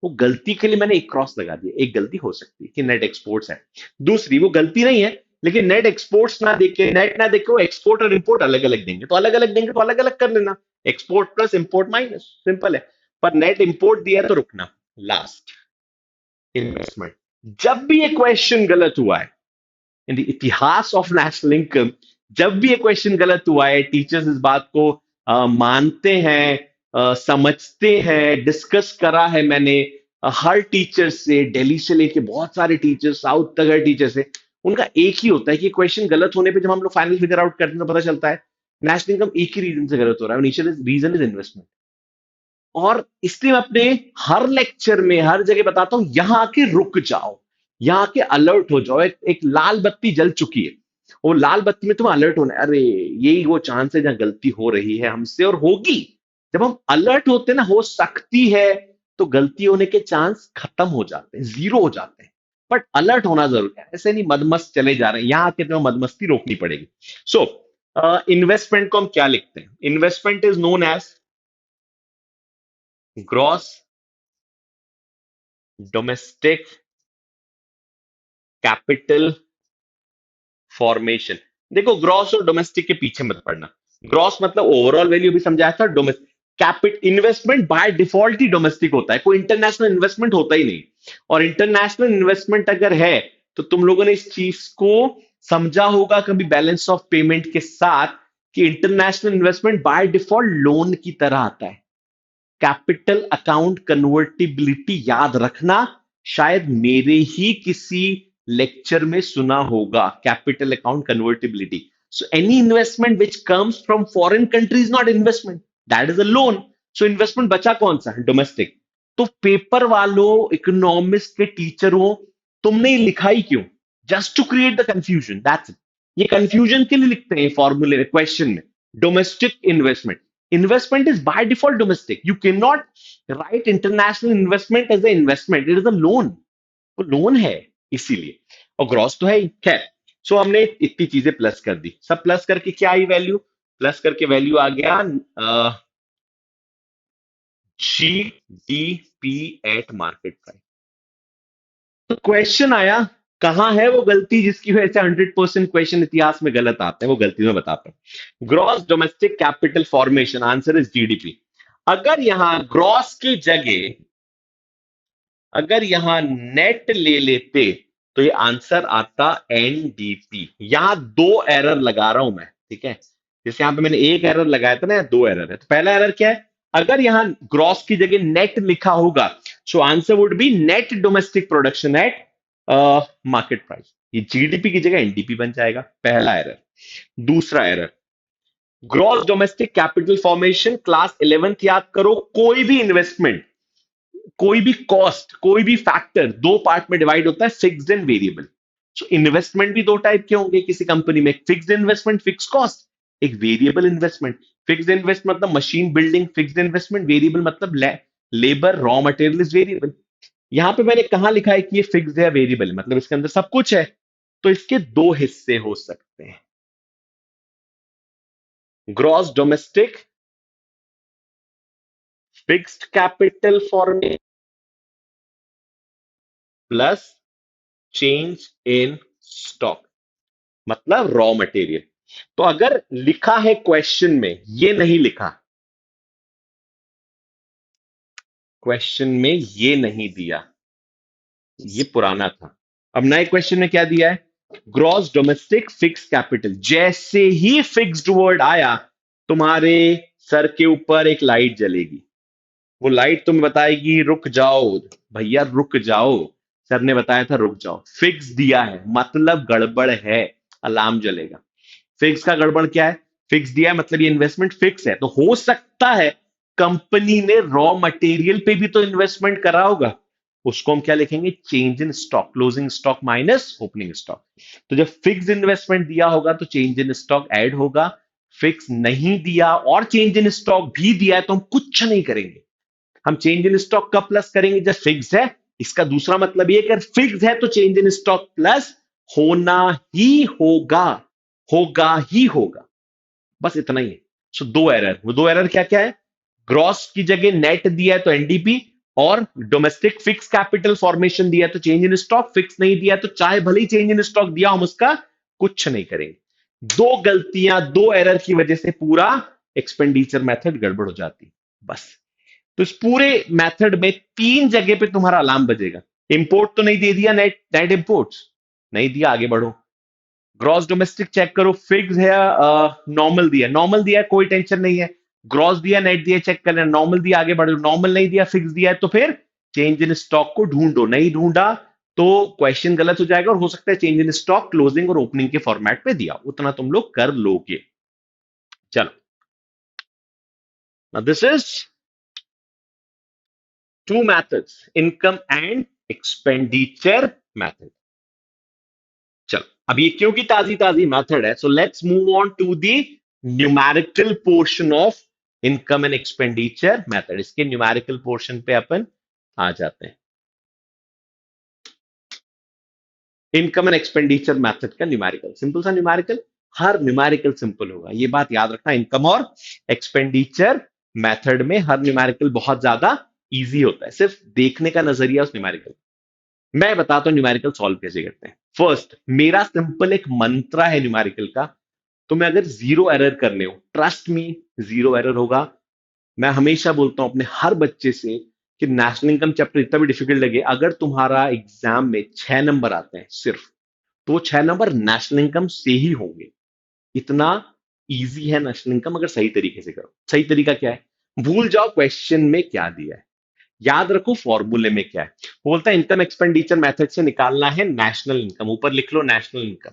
वो गलती के लिए मैंने एक क्रॉस लगा दिया, एक गलती हो सकती है कि नेट एक्सपोर्ट्स है। दूसरी वो गलती नहीं है, लेकिन नेट एक्सपोर्ट्स ना देखे, नेट ना देखे, वो एक्सपोर्ट और इंपोर्ट अलग अलग देंगे, तो अलग अलग देंगे तो अलग अलग कर लेना। Export plus import minus, simple है। पर नेट इंपोर्ट दिया है तो रुकना। Last, investment. जब भी ये क्वेश्चन गलत हुआ है इन द इतिहास ऑफ नेशनल इनकम, जब भी ये क्वेश्चन गलत हुआ है, टीचर्स इस बात को मानते हैं, समझते हैं, डिस्कस करा है मैंने हर टीचर से, दिल्ली से लेके बहुत सारे टीचर, साउथ तक हर टीचर से। उनका एक ही होता है कि क्वेश्चन गलत होने पे जब हम लोग फाइनल फिगर आउट करते हैं तो पता चलता है नेशनल इनकम एक ही रीजन से गलत हो रहा है, रीजन इज इन्वेस्टमेंट। और इसलिए मैं अपने हर लेक्चर में हर जगह बताता हूं, यहां आके रुक जाओ, यहां आके अलर्ट हो जाओ। एक लाल बत्ती जल चुकी है, वो लाल बत्ती में तुम्हें अलर्ट होना है, अरे यही वो चांस है जहां गलती हो रही है हमसे और होगी। जब हम अलर्ट होते हैं ना, हो सकती है, तो गलती होने के चांस खत्म हो जाते हैं, जीरो हो जाते हैं। बट अलर्ट होना जरूरी है, ऐसे नहीं मदमस्त चले जा रहे हैं, यहां आके तुम्हें मदमस्ती रोकनी पड़ेगी। सो इन्वेस्टमेंट को हम क्या लिखते हैं, investment is known as gross domestic capital formation. देखो, ग्रॉस और डोमेस्टिक के पीछे मत पड़ना। ग्रॉस मतलब ओवरऑल वैल्यू भी समझाया था, domestic capital investment by default ही डोमेस्टिक होता है, कोई इंटरनेशनल इन्वेस्टमेंट होता ही नहीं। और इंटरनेशनल इन्वेस्टमेंट अगर है तो तुम लोगों ने इस चीज को समझा होगा कभी बैलेंस ऑफ पेमेंट के साथ, कि international investment by default loan की तरह आता है। कैपिटल अकाउंट कन्वर्टिबिलिटी याद रखना, शायद मेरे ही किसी लेक्चर में सुना होगा, capital account convertibility. So any investment which comes from foreign country is not investment, that is a loan. So investment बचा कौन सा, डोमेस्टिक। तो पेपर वालों, इकोनॉमिक्स के टीचरों, तुमने लिखा ही क्यों, just to create the confusion, that's it. ये कंफ्यूजन के लिए लिखते हैं फॉर्मूले क्वेश्चन में। Domestic investment, investment is by default domestic, you cannot write international investment as an investment, it is a loan, वो लोन है इसीलिए। और ग्रॉस तो है ही, खैर। सो हमने इतनी चीजें प्लस कर दी, सब प्लस करके क्या आई वैल्यू, प्लस करके वैल्यू आ गया G D P eight market price. तो क्वेश्चन आया, कहां है वो गलती जिसकी वजह से 100% क्वेश्चन इतिहास में गलत आते हैं, वो गलती मैं बताता हूं। Gross domestic capital formation, answer is GDP. अगर यहां ग्रॉस की जगह अगर यहां नेट ले लेते तो ये आंसर आता एनडीपी। यहां दो एरर लगा रहा हूं मैं, ठीक है। जैसे यहां पे मैंने एक एरर लगाया था ना, दो एरर है। तो पहला एरर क्या है, अगर यहां ग्रॉस की जगह नेट लिखा होगा, so answer would be net domestic production at market price. ये जीडीपी की जगह एनडीपी बन जाएगा, पहला एरर। दूसरा error, gross domestic capital formation, class 11th याद करो, कोई भी इन्वेस्टमेंट, कोई भी कॉस्ट, कोई भी फैक्टर दो पार्ट में डिवाइड होता है, fixed and variable. So investment भी दो टाइप के होंगे किसी कंपनी में, फिक्स्ड इन्वेस्टमेंट, फिक्स कॉस्ट, एक वेरिएबल इन्वेस्टमेंट। फिक्स्ड इन्वेस्टमेंट मतलब machine building, fixed investment, variable मतलब labour, raw material is variable. यहां पे मैंने कहा लिखा है कि ये फिक्स्ड है, वेरिएबल है, मतलब इसके अंदर सब कुछ है। तो इसके दो हिस्से हो सकते हैं, gross domestic fixed capital format plus change in stock, मतलब रॉ मटेरियल। तो अगर लिखा है क्वेश्चन में, ये नहीं लिखा, क्वेश्चन में ये नहीं दिया, ये पुराना था। अब नए क्वेश्चन में क्या दिया है? Gross domestic fix capital. जैसे ही फिक्स्ड वर्ड आया, तुम्हारे सर के ऊपर एक लाइट जलेगी। वो लाइट तुम्हें बताएगी रुक जाओ भैया, रुक जाओ। सर ने बताया था रुक जाओ। फिक्स दिया है मतलब गड़बड़ है, अलार्म जलेगा। फिक्स का गड़बड़ क्या है? फिक्स दिया है मतलब ये इन्वेस्टमेंट फिक्स है, तो हो सकता है कंपनी ने रॉ मटेरियल पे भी तो इन्वेस्टमेंट करा होगा। उसको हम क्या लिखेंगे? Change in stock, closing stock minus opening stock. तो जब फिक्स इन्वेस्टमेंट दिया होगा तो चेंज इन स्टॉक ऐड होगा। फिक्स नहीं दिया और चेंज इन स्टॉक भी दिया है तो हम कुछ नहीं करेंगे। हम चेंज इन स्टॉक कब प्लस करेंगे? जब फिक्स है। इसका दूसरा मतलब ये, अगर फिक्स है तो चेंज इन स्टॉक प्लस होना ही होगा, होगा ही होगा। बस इतना ही है। सो दो एरर, वो दो एरर क्या क्या है? ग्रॉस की जगह नेट दिया है तो एनडीपी, और डोमेस्टिक फिक्स कैपिटल फॉर्मेशन दिया है तो चेंज इन स्टॉक। फिक्स नहीं दिया तो चाहे भले ही चेंज इन स्टॉक दिया, हम उसका कुछ नहीं करेंगे। दो गलतियां, दो एरर की वजह से पूरा एक्सपेंडिचर मेथड गड़बड़ हो जाती, बस। तो इस पूरे मेथड में तीन जगह पे तुम्हारा अलार्म बजेगा। इंपोर्ट तो नहीं दे दिया, नेट नेट इंपोर्ट्स नहीं दिया, आगे बढ़ो। ग्रॉस डोमेस्टिक चेक करो, फिक्स है, नॉर्मल दिया, नॉर्मल दिया है कोई टेंशन नहीं है। ग्रॉस दिया, नेट दिया, चेक कर लेना। नॉर्मल दिया, आगे बढ़ो। नॉर्मल नहीं दिया, फिक्स दिया है, तो फिर चेंज इन स्टॉक को ढूंढो। नहीं ढूंढा तो क्वेश्चन गलत हो जाएगा, और हो सकता है चेंज इन स्टॉक क्लोजिंग और ओपनिंग के फॉर्मेट पे दिया, उतना तुम लोग कर लोगे। चलो, this is two methods, income and expenditure method. चलो, अब ये क्योंकि ताजी ताजी मेथड है, so let's move on to the numerical portion of income and expenditure method. इसके न्यूमेरिकल पोर्शन पे अपन आ जाते हैं। इनकम एंड एक्सपेंडिचर मेथड का न्यूमेरिकल, सिंपल सा न्यूमेरिकल। हर न्यूमेरिकल सिंपल होगा, ये बात याद रखना। इनकम और एक्सपेंडिचर मेथड में हर न्यूमेरिकल बहुत ज्यादा इजी होता है, सिर्फ देखने का नजरिया उस न्यूमेरिकल। मैं बताता हूं न्यूमेरिकल सॉल्व कैसे करते हैं। फर्स्ट, मेरा सिंपल एक मंत्रा है न्यूमेरिकल का। तो मैं अगर जीरो एरर करने हो, ट्रस्ट मी, जीरो एरर होगा। मैं हमेशा बोलता हूं अपने हर बच्चे से कि नेशनल इनकम चैप्टर इतना भी डिफिकल्ट लगे, अगर तुम्हारा एग्जाम में 6 नंबर आते हैं सिर्फ, तो वो 6 नंबर नेशनल इनकम से ही होंगे। इतना इजी है नेशनल इनकम, अगर सही तरीके से करो। सही तरीका क्या है? भूल जाओ क्वेश्चन में क्या दिया है, याद रखो फॉर्मूले में क्या है। बोलता है इनकम एक्सपेंडिचर मेथड से निकालना है नेशनल इनकम, ऊपर लिख लो नेशनल इनकम।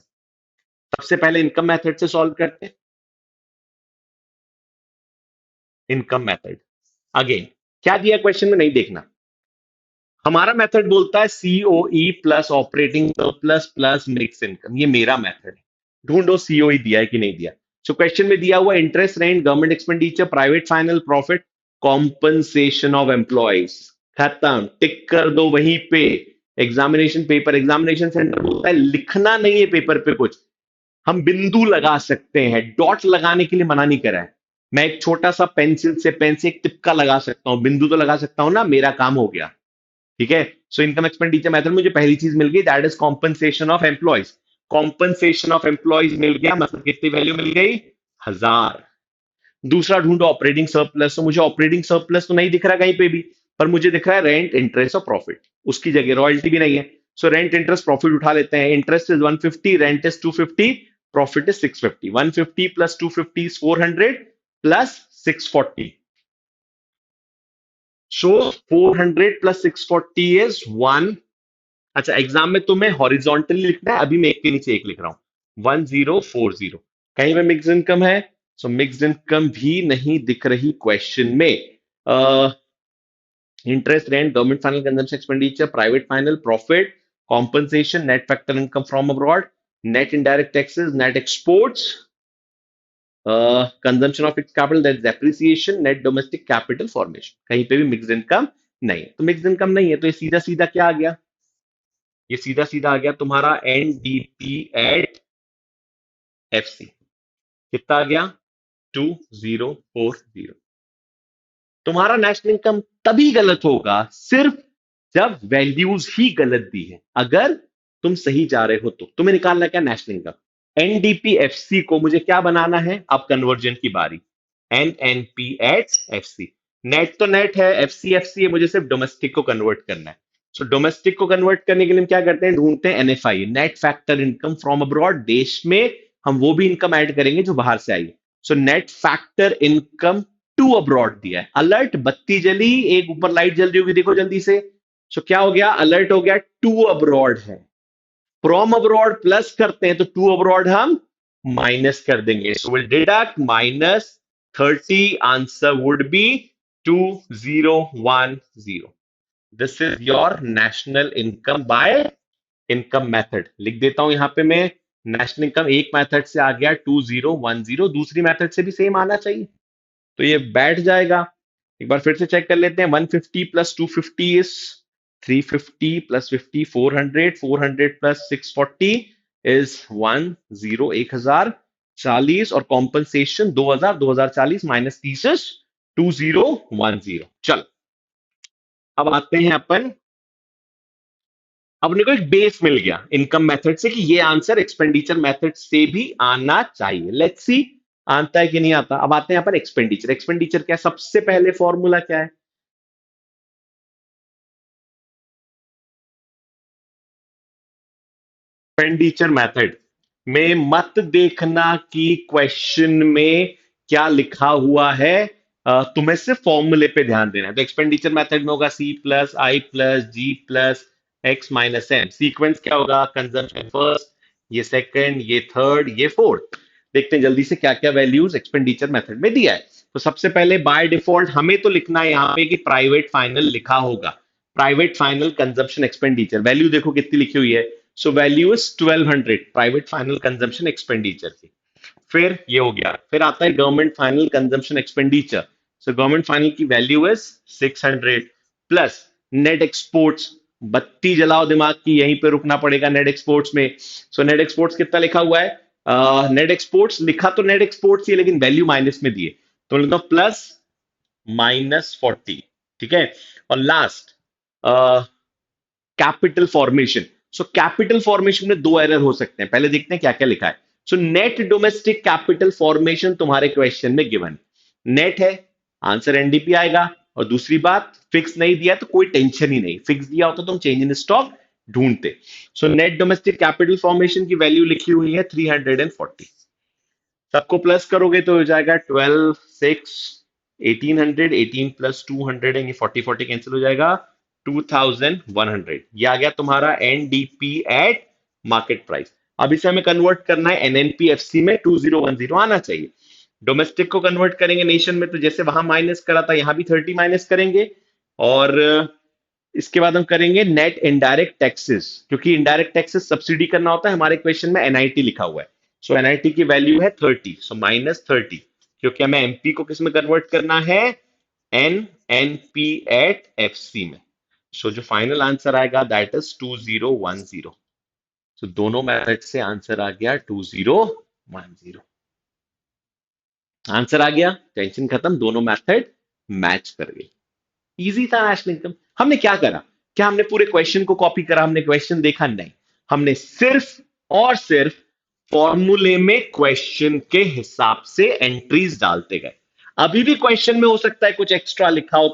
सबसे पहले इनकम मेथड से सॉल्व करते हैं। इनकम मेथड, अगेन क्या दिया क्वेश्चन में नहीं देखना। हमारा मेथड बोलता है COE plus operating surplus plus mix income, ये मेरा मेथड है। ढूंढो सीओई दिया है कि नहीं दिया। सो क्वेश्चन में दिया हुआ interest, rent, government expenditure, private final profit, compensation of employees. खत्म, टिक कर दो वहीं पे। एग्जामिनेशन पेपर, एग्जामिनेशन सेंटर बोलता है लिखना नहीं है पेपर पे कुछ, हम बिंदु लगा सकते हैं, डॉट लगाने के लिए मना नहीं करा है। मैं एक छोटा सा पेंसिल से पेन से एक टिपका लगा सकता हूं, बिंदु तो लगा सकता हूं ना, मेरा काम हो गया। ठीक है। सो इनकम एक्सपेंडिचर मेथड, मुझे पहली चीज मिल गई, that is compensation of employees. Compensation of employees मिल गया, मतलब कितनी वैल्यू मिल गई? 1000। दूसरा ढूंढो ऑपरेटिंग सरप्लस। तो मुझे ऑपरेटिंग सरप्लस तो नहीं दिख रहा कहीं पे भी, पर मुझे दिख रहा है रेंट, इंटरेस्ट और प्रॉफिट। उसकी जगह रॉयल्टी भी नहीं है, सो रेंट, इंटरेस्ट, प्रॉफिट उठा लेते हैं। Interest is 150, rent is 250, profit is 650। 150 plus 250 is 400 plus 640। So 400 plus 640 is 1। अच्छा, एग्जाम में तुम्हें हॉरिजॉन्टली लिखना है, अभी मैं एक के नीचे एक लिख रहा हूं, 1040। कहीं पे मिक्स इनकम है? सो मिक्स इनकम भी नहीं दिख रही क्वेश्चन में। Interest, rent, government final consumption expenditure, private final profit, compensation, net factor income from abroad, net indirect taxes, net exports, consumption of fixed capital, that depreciation, net domestic capital formation. कहीं पे भी मिक्स इनकम नहीं है। तो मिक्स इनकम नहीं है, तो ये सीधा सीधा क्या आ गया? ये सीधा सीधा आ गया तुम्हारा एनडीपी एट एफसी। कितना आ गया? 2040। तुम्हारा नेशनल इनकम तभी गलत होगा सिर्फ जब वैल्यूज ही गलत दी है। अगर तुम सही जा रहे हो तो तुम्हें निकालना क्या? National income. एनडीपीएफसी को मुझे क्या बनाना है? अब कन्वर्जन की बारी। NNP at FC. नेट तो नेट है, एफसी है, मुझे सिर्फ डोमेस्टिक को कन्वर्ट करना है। सो डोमेस्टिक को कन्वर्ट करने के लिए हम क्या करते हैं, ढूंढते हैं NFI, net factor income from abroad. देश में हम वो भी इनकम ऐड करेंगे जो बाहर से आई। So net factor income to abroad दिया है। अलर्ट, बत्ती जली, एक ऊपर लाइट जल रही होगी, देखो जल्दी से। सो क्या हो गया, अलर्ट हो गया, टू अब्रॉड है। फ्रॉम अब्रॉड प्लस करते हैं तो टू अब्रॉड हम माइनस कर देंगे। So will deduct -30, answer would be 2010। This is your national income by income method. लिख देता हूं यहां पे मैं, नेशनल इनकम एक मेथड से आ गया 2010, दूसरी मेथड से भी सेम आना चाहिए, तो ये बैठ जाएगा। एक बार फिर से चेक कर लेते हैं। 150 plus 250 is 350 plus 50 400, 400 plus 640 is 10, 1040, और कॉम्पनसेशन 2000, 2040 माइनस 30 इज 2010। चल, अब आते हैं अपन, अब अपने को एक बेस मिल गया इनकम मेथड से कि ये आंसर एक्सपेंडिचर मेथड से भी आना चाहिए। लेट्स सी आता है कि नहीं आता। अब आते हैं यहाँ पर एक्सपेंडिचर। एक्सपेंडिचर क्या है, सबसे पहले फॉर्मूला क्या है, एक्सपेंडिचर मेथड में मत देखना कि क्वेश्चन में क्या लिखा हुआ है, तुम्हें सिर्फ फॉर्मूले पे ध्यान देना है। तो एक्सपेंडिचर मेथड में होगा C+I+G+X-M। सीक्वेंस क्या होगा, कंजम्पशन फर्स्ट, ये सेकंड, ये थर्ड, ये फोर्थ। देखते हैं जल्दी से क्या क्या वैल्यूज एक्सपेंडिचर मेथड में दिया है। तो सबसे पहले बाय डिफॉल्ट हमें तो लिखना है यहाँ पे कि प्राइवेट फाइनल लिखा होगा। Private final consumption expenditure value देखो कितनी लिखी हुई है। So value is 1200 private final consumption expenditure की। फिर ये हो गया, फिर आता है government final consumption expenditure. So government final की value is 600 plus net exports. बत्ती जलाओ दिमाग की, यहीं पे रुकना पड़ेगा नेट एक्सपोर्ट्स में। सो नेट एक्सपोर्ट्स कितना लिखा हुआ है, नेट एक्सपोर्ट्स लिखा तो नेट एक्सपोर्ट्स ही है, लेकिन वैल्यू माइनस में दिए, तो लिखता हूं प्लस -40। ठीक है, और last capital formation. So capital formation में दो एरर हो सकते हैं, पहले देखते हैं क्या क्या लिखा है। So net domestic capital formation तुम्हारे क्वेश्चन में गिवन, नेट है, आंसर एनडीपी आएगा। और दूसरी बात, फिक्स नहीं दिया तो कोई टेंशन ही नहीं, फिक्स दिया होता तो हम चेंज इन स्टॉक ढूंढते। So net domestic capital formation की वैल्यू लिखी हुई है 340। सबको प्लस करोगे तो हो जाएगा 12, 6, 1800, 18 प्लस 200 एंड 40 कैंसिल हो जाएगा, 2100। ये आ गया तुम्हारा एनडीपी एट मार्केट प्राइस। अब इसे हमें कन्वर्ट करना है एनएनपीएफसी में, 2010 आना चाहिए। डोमेस्टिक को कन्वर्ट करेंगे नेशन में, तो जैसे वहां माइनस करा था यहां भी 30 माइनस करेंगे। और इसके बाद हम करेंगे नेट इनडायरेक्ट टैक्सेस, क्योंकि इनडायरेक्ट टैक्सेस सब्सिडी करना होता है, हमारे क्वेश्चन में एनआईटी लिखा हुआ है। सो एनआईटी की वैल्यू है 30, सो -30, क्योंकि हमें एमपी को किस में कन्वर्ट करना है, N N P at F C में। सो जो फाइनल आंसर आएगा दैट इज 2010। सो दोनों मेथड से आंसर आ गया 2010। आंसर आ गया, टेंशन खत्म, दोनों मेथड मैच कर गई। इजी था नेशनल इनकम। हमने क्या करा, क्या हमने पूरे क्वेश्चन को कॉपी करा, हमने क्वेश्चन देखा, नहीं। हमने सिर्फ और सिर्फ फॉर्मूले में क्वेश्चन के हिसाब से एंट्रीज डालते गए। अभी भी क्वेश्चन में हो सकता है कुछ एक्स्ट्रा लिखा हो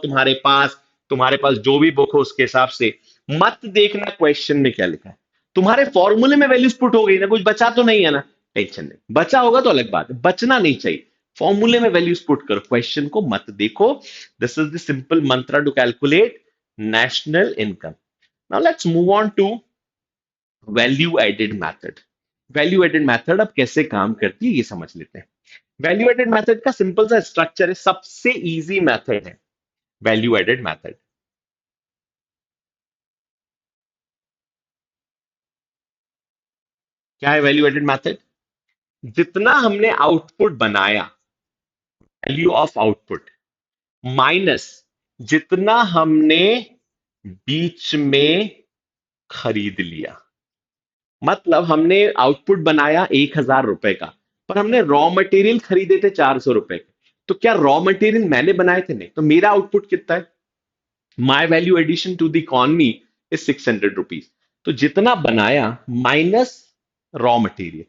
तुम्हारे पास जो भी बुक हो उसके हिसाब से मत देखना क्वेश्चन में क्या लिखा है। तुम्हारे फॉर्मूले में वैल्यूज पुट हो गई ना, कुछ बचा तो नहीं है ना, टेंशन नहीं, बचा होगा तो अलग बात है, बचना नहीं चाहिए। फॉर्मूले में वैल्यूज पुट करो, क्वेश्चन को मत देखो। This is the simple mantra to calculate national income. Now let's move on to value added method. Value added method अब कैसे काम करती है ये समझ लेते हैं। वैल्यू एडेड मेथड का सिंपल सा स्ट्रक्चर है, सबसे इजी मेथड है वैल्यू एडेड मेथड। क्या है वैल्यू एडेड मेथड, जितना हमने आउटपुट बनाया, वैल्यू ऑफ आउटपुट, माइनस जितना हमने बीच में खरीद लिया। मतलब हमने आउटपुट बनाया 1000 रुपए का, पर हमने रॉ मटेरियल खरीदे थे 400 रुपए के। तो क्या रॉ मटेरियल मैंने बनाए थे, नहीं, तो मेरा आउटपुट कितना है, my value addition to the economy is 600 rupees. तो जितना बनाया minus raw material,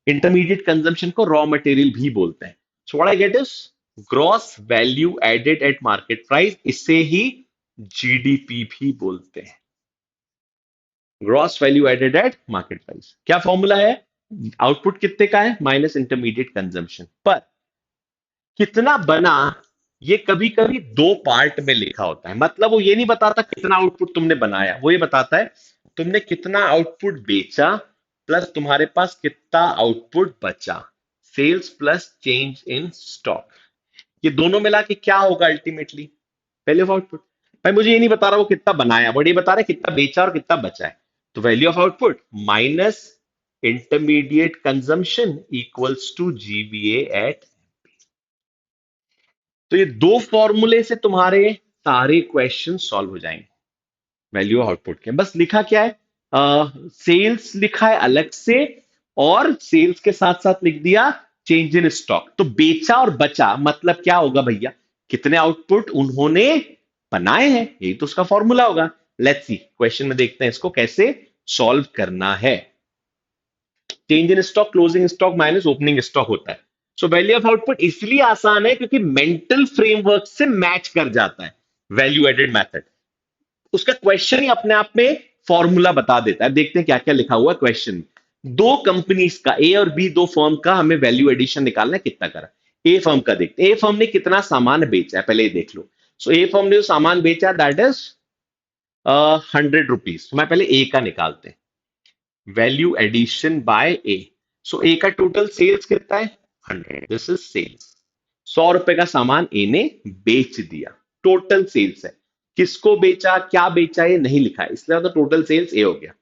intermediate consumption को रॉ मटेरियल भी बोलते हैं। So what I get is gross value added at market price, इसे ही जीडीपी भी बोलते हैं। Gross value added at market price क्या फॉर्मूला है? आउटपुट कितने का है माइनस इंटरमीडिएट कंजम्पशन, पर कितना बना ये कभी कभी दो पार्ट में लिखा होता है। मतलब वो ये नहीं बताता कितना आउटपुट तुमने बनाया, वो ये बताता है तुमने कितना आउटपुट बेचा प्लस तुम्हारे पास कितना आउटपुट बचा, sales plus change in stock. ये दोनों मिला के क्या होगा अल्टीमेटली? Value of output. भाई मुझे ये नहीं बता रहा वो कितना बनाया, बट ये बता रहा है कितना बेचा और कितना बचा है। तो value of output minus intermediate consumption equals to GVA at. तो ये दो फॉर्मूले से तुम्हारे सारे क्वेश्चन सॉल्व हो जाएंगे वैल्यू ऑफ आउटपुट के। बस लिखा क्या है, सेल्स लिखा है अलग से, और सेल्स के साथ साथ लिख दिया चेंज इन स्टॉक। तो बेचा और बचा मतलब क्या होगा भैया, कितने आउटपुट उन्होंने बनाए हैं, यही तो उसका फॉर्मूला होगा। लेट्स सी क्वेश्चन में देखते हैं इसको कैसे सॉल्व करना है। Change in stock closing stock minus opening stock होता है। सो वैल्यू ऑफ आउटपुट इसलिए आसान है क्योंकि मेंटल फ्रेमवर्क से मैच कर जाता है वैल्यू एडेड मेथड। उसका क्वेश्चन ही अपने आप में फॉर्मूला बता देता है। देखते हैं क्या क्या लिखा हुआ है क्वेश्चन में। दो कंपनीज का, ए और बी, दो फर्म का हमें वैल्यू एडिशन निकालना है, कितना करा। ए फर्म का देखते हैं, ए फर्म ने कितना सामान बेचा है पहले ये देख लो। सो ए फर्म ने जो सामान बेचा दैट इज 100 रुपीज। मैं पहले ए का निकालते हैं, वैल्यू एडिशन बाय ए। सो ए का टोटल सेल्स कितना है 100, दिस इज सेल्स। 100 रुपए का सामान ए ने बेच दिया, टोटल सेल्स है। किसको बेचा क्या बेचा ये नहीं लिखा है, इसलिए तो टोटल सेल्स ए हो गया।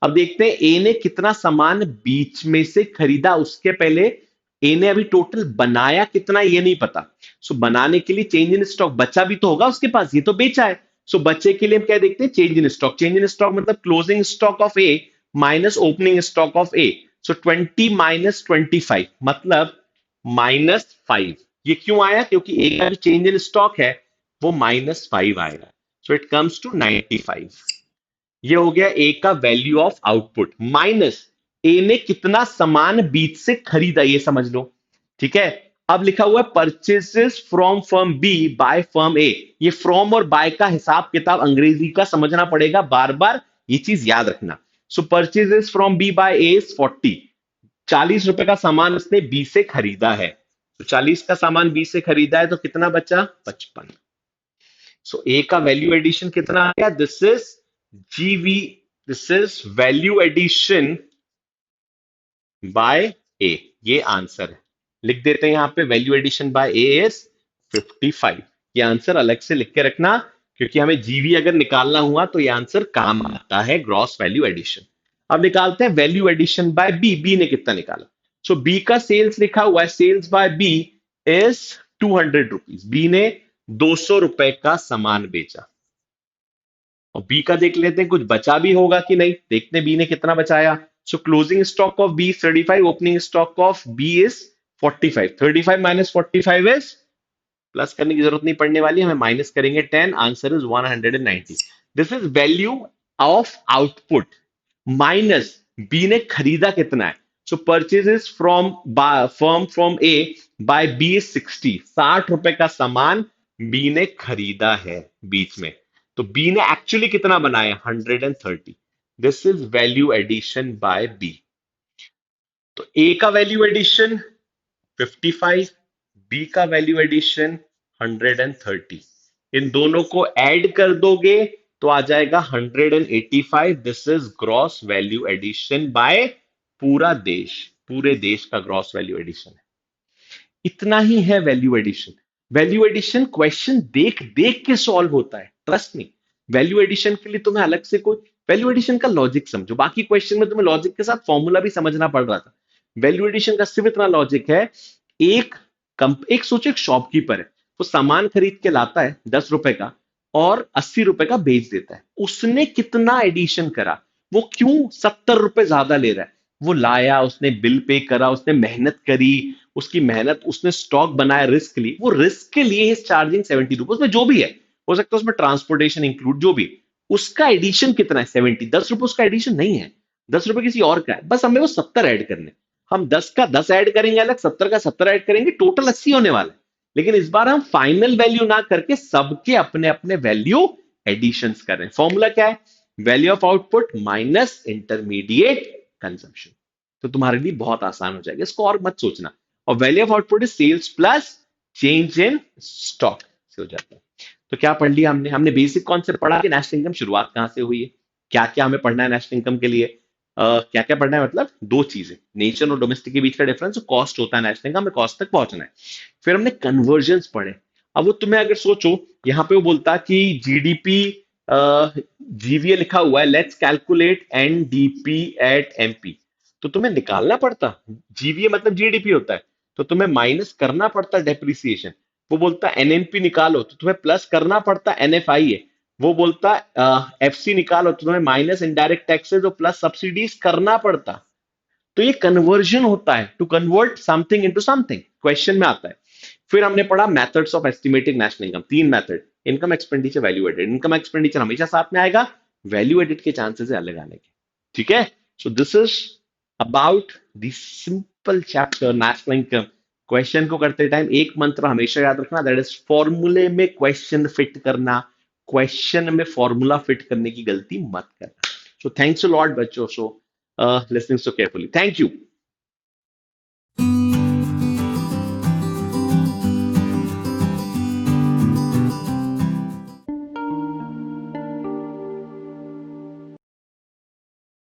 अब देखते हैं ए ने कितना सामान बीच में से खरीदा। उसके पहले ए ने अभी टोटल बनाया कितना ये नहीं पता। सो बनाने के लिए चेंज इन स्टॉक, बचा भी तो होगा उसके पास, ये तो बेचा है। सो बचे के लिए हम क्या देखते हैं, change in stock. Change in stock मतलब closing stock of A minus opening stock of A. So 20 minus 25 मतलब -5। ये क्यों आया, क्योंकि ए का जो चेंज इन स्टॉक है वो -5 आएगा। So it comes to 95। ये हो गया ए का value of output, minus A ने कितना सामान बीच से खरीदा ये समझ लो। ठीक है, अब लिखा हुआ है purchases from firm B by firm A. ये फ्रॉम और बाय का हिसाब किताब अंग्रेजी का समझना पड़ेगा, बार बार ये चीज याद रखना। So purchases from B by A is 40। 40 रुपए का सामान उसने बी से खरीदा है। तो 40 का सामान बी से खरीदा है तो कितना बचा 55। सो ए का वैल्यू एडिशन कितना आ गया, this is GV, this is value addition by A. ये आंसर है, लिख देते हैं यहां पे value addition by A is 55। ये आंसर अलग से लिख के रखना, क्योंकि हमें जीवी अगर निकालना हुआ तो ये आंसर काम आता है, ग्रॉस वैल्यू एडिशन। अब निकालते हैं value addition by B. B ने कितना निकाला, सो बी का सेल्स लिखा हुआ है, sales by B is 200 rupees. B ने 200 रुपए का सामान बेचा। और बी का देख लेते हैं कुछ बचा भी होगा कि नहीं, देखते हैं बी ने कितना बचाया। So closing stock of B 35, opening stock of B is 45। 35 माइनस 45 इज, प्लस करने की जरूरत नहीं पड़ने वाली, हमें माइनस करेंगे 10, answer is 190। This is value of output minus B ने खरीदा कितना है। So purchases from firm from A by B is 60। 60 रुपए का सामान बी ने खरीदा है बीच में, तो बी ने एक्चुअली कितना बनाया 130। This is value addition by B. तो ए का वैल्यू एडिशन 55, बी का वैल्यू एडिशन 130। इन दोनों को ऐड कर दोगे तो आ जाएगा 185। This is gross value addition by पूरा देश, पूरे देश का ग्रॉस वैल्यू एडिशन है। इतना ही है value addition. Value addition question देख देख के सॉल्व होता है, ट्रस्ट मी। वैल्यू एडिशन के लिए तुम्हें अलग से कोई, वैल्यू एडिशन का लॉजिक समझो, बाकी क्वेश्चन में तुम्हें लॉजिक के साथ फॉर्मूला भी समझना पड़ रहा था। वैल्यू एडिशन का सिर्फ इतना लॉजिक है, एक एक सोचो एक शॉपकीपर है, वो सामान खरीद के लाता है 10 रुपए का और 80 रुपए का बेच देता है। उसने कितना एडिशन करा, वो क्यों 70 रुपए ज्यादा ले रहा है। वो लाया, उसने बिल पे करा, उसने मेहनत करी, उसकी मेहनत, उसने स्टॉक बनाया, रिस्क ली, वो रिस्क के लिए इज चार्जिंग 70 रुपीज। उसमें जो भी है, हो सकता है उसमें ट्रांसपोर्टेशन इंक्लूड, जो भी, उसका एडिशन कितना है 70। 10 रुपए उसका एडिशन नहीं है, 10 रुपए किसी और का है, बस हमें वो 70 ऐड करने। हम 10 का 10 ऐड करेंगे अलग, 70 का 70 ऐड करेंगे, टोटल 80 होने वाला है। लेकिन इस बार हम फाइनल वैल्यू ना करके सबके अपने अपने वैल्यू एडिशंस कर रहे हैं। फॉर्मूला क्या है? Value of output minus intermediate consumption. तो तुम्हारे लिए बहुत आसान हो जाएगा, इसको और मत सोचना। और value of output is sales plus change in stock से हो जाता है। तो क्या पढ़ लिया हमने? हमने बेसिक कॉन्सेप्ट पढ़ा कि नेशनल इनकम शुरुआत कहां से हुई है, क्या क्या हमें पढ़ना है नेशनल इनकम के लिए। क्या क्या पढ़ना है मतलब दो चीजें, नेशन और डोमेस्टिक के बीच का डिफरेंस, कॉस्ट होता है नेशनल इनकम, हमें कॉस्ट तक पहुंचना है। फिर हमने कन्वर्जन्स पढ़े। अब वो तुम्हें अगर सोचो, यहाँ पे वो बोलता कि जीडीपी, जीवीए लिखा हुआ है, let's calculate NDP at MP. तो तुम्हें निकालना पड़ता, जीवीए मतलब जीडीपी होता है, तो तुम्हें माइनस करना पड़ता डेप्रिसिएशन। वो बोलता एनएनपी निकालो, तो तुम्हें प्लस करना पड़ता एनएफआई है। वो बोलता एफसी निकालो, तो तुम्हें माइनस इनडायरेक्ट टैक्सेस और प्लस सब्सिडीज करना पड़ता। तो ये कन्वर्जन होता है, to convert something into something, question में आता है। फिर हमने पढ़ा methods of estimating national income, तीन method, income, expenditure, value added. Income expenditure हमेशा साथ में आएगा, वैल्यू एडेड के चांसेस है अलग आने के। ठीक है, so this is about the simple chapter national income. Question को करते टाइम एक मंत्र हमेशा याद रखना, दैट इज फॉर्मूले में क्वेश्चन फिट करना। क्वेश्चन में फॉर्मूला फिट करने की गलती मत करना। सो थैंक्स अ लॉट बच्चों, सो listening so carefully. Thank you.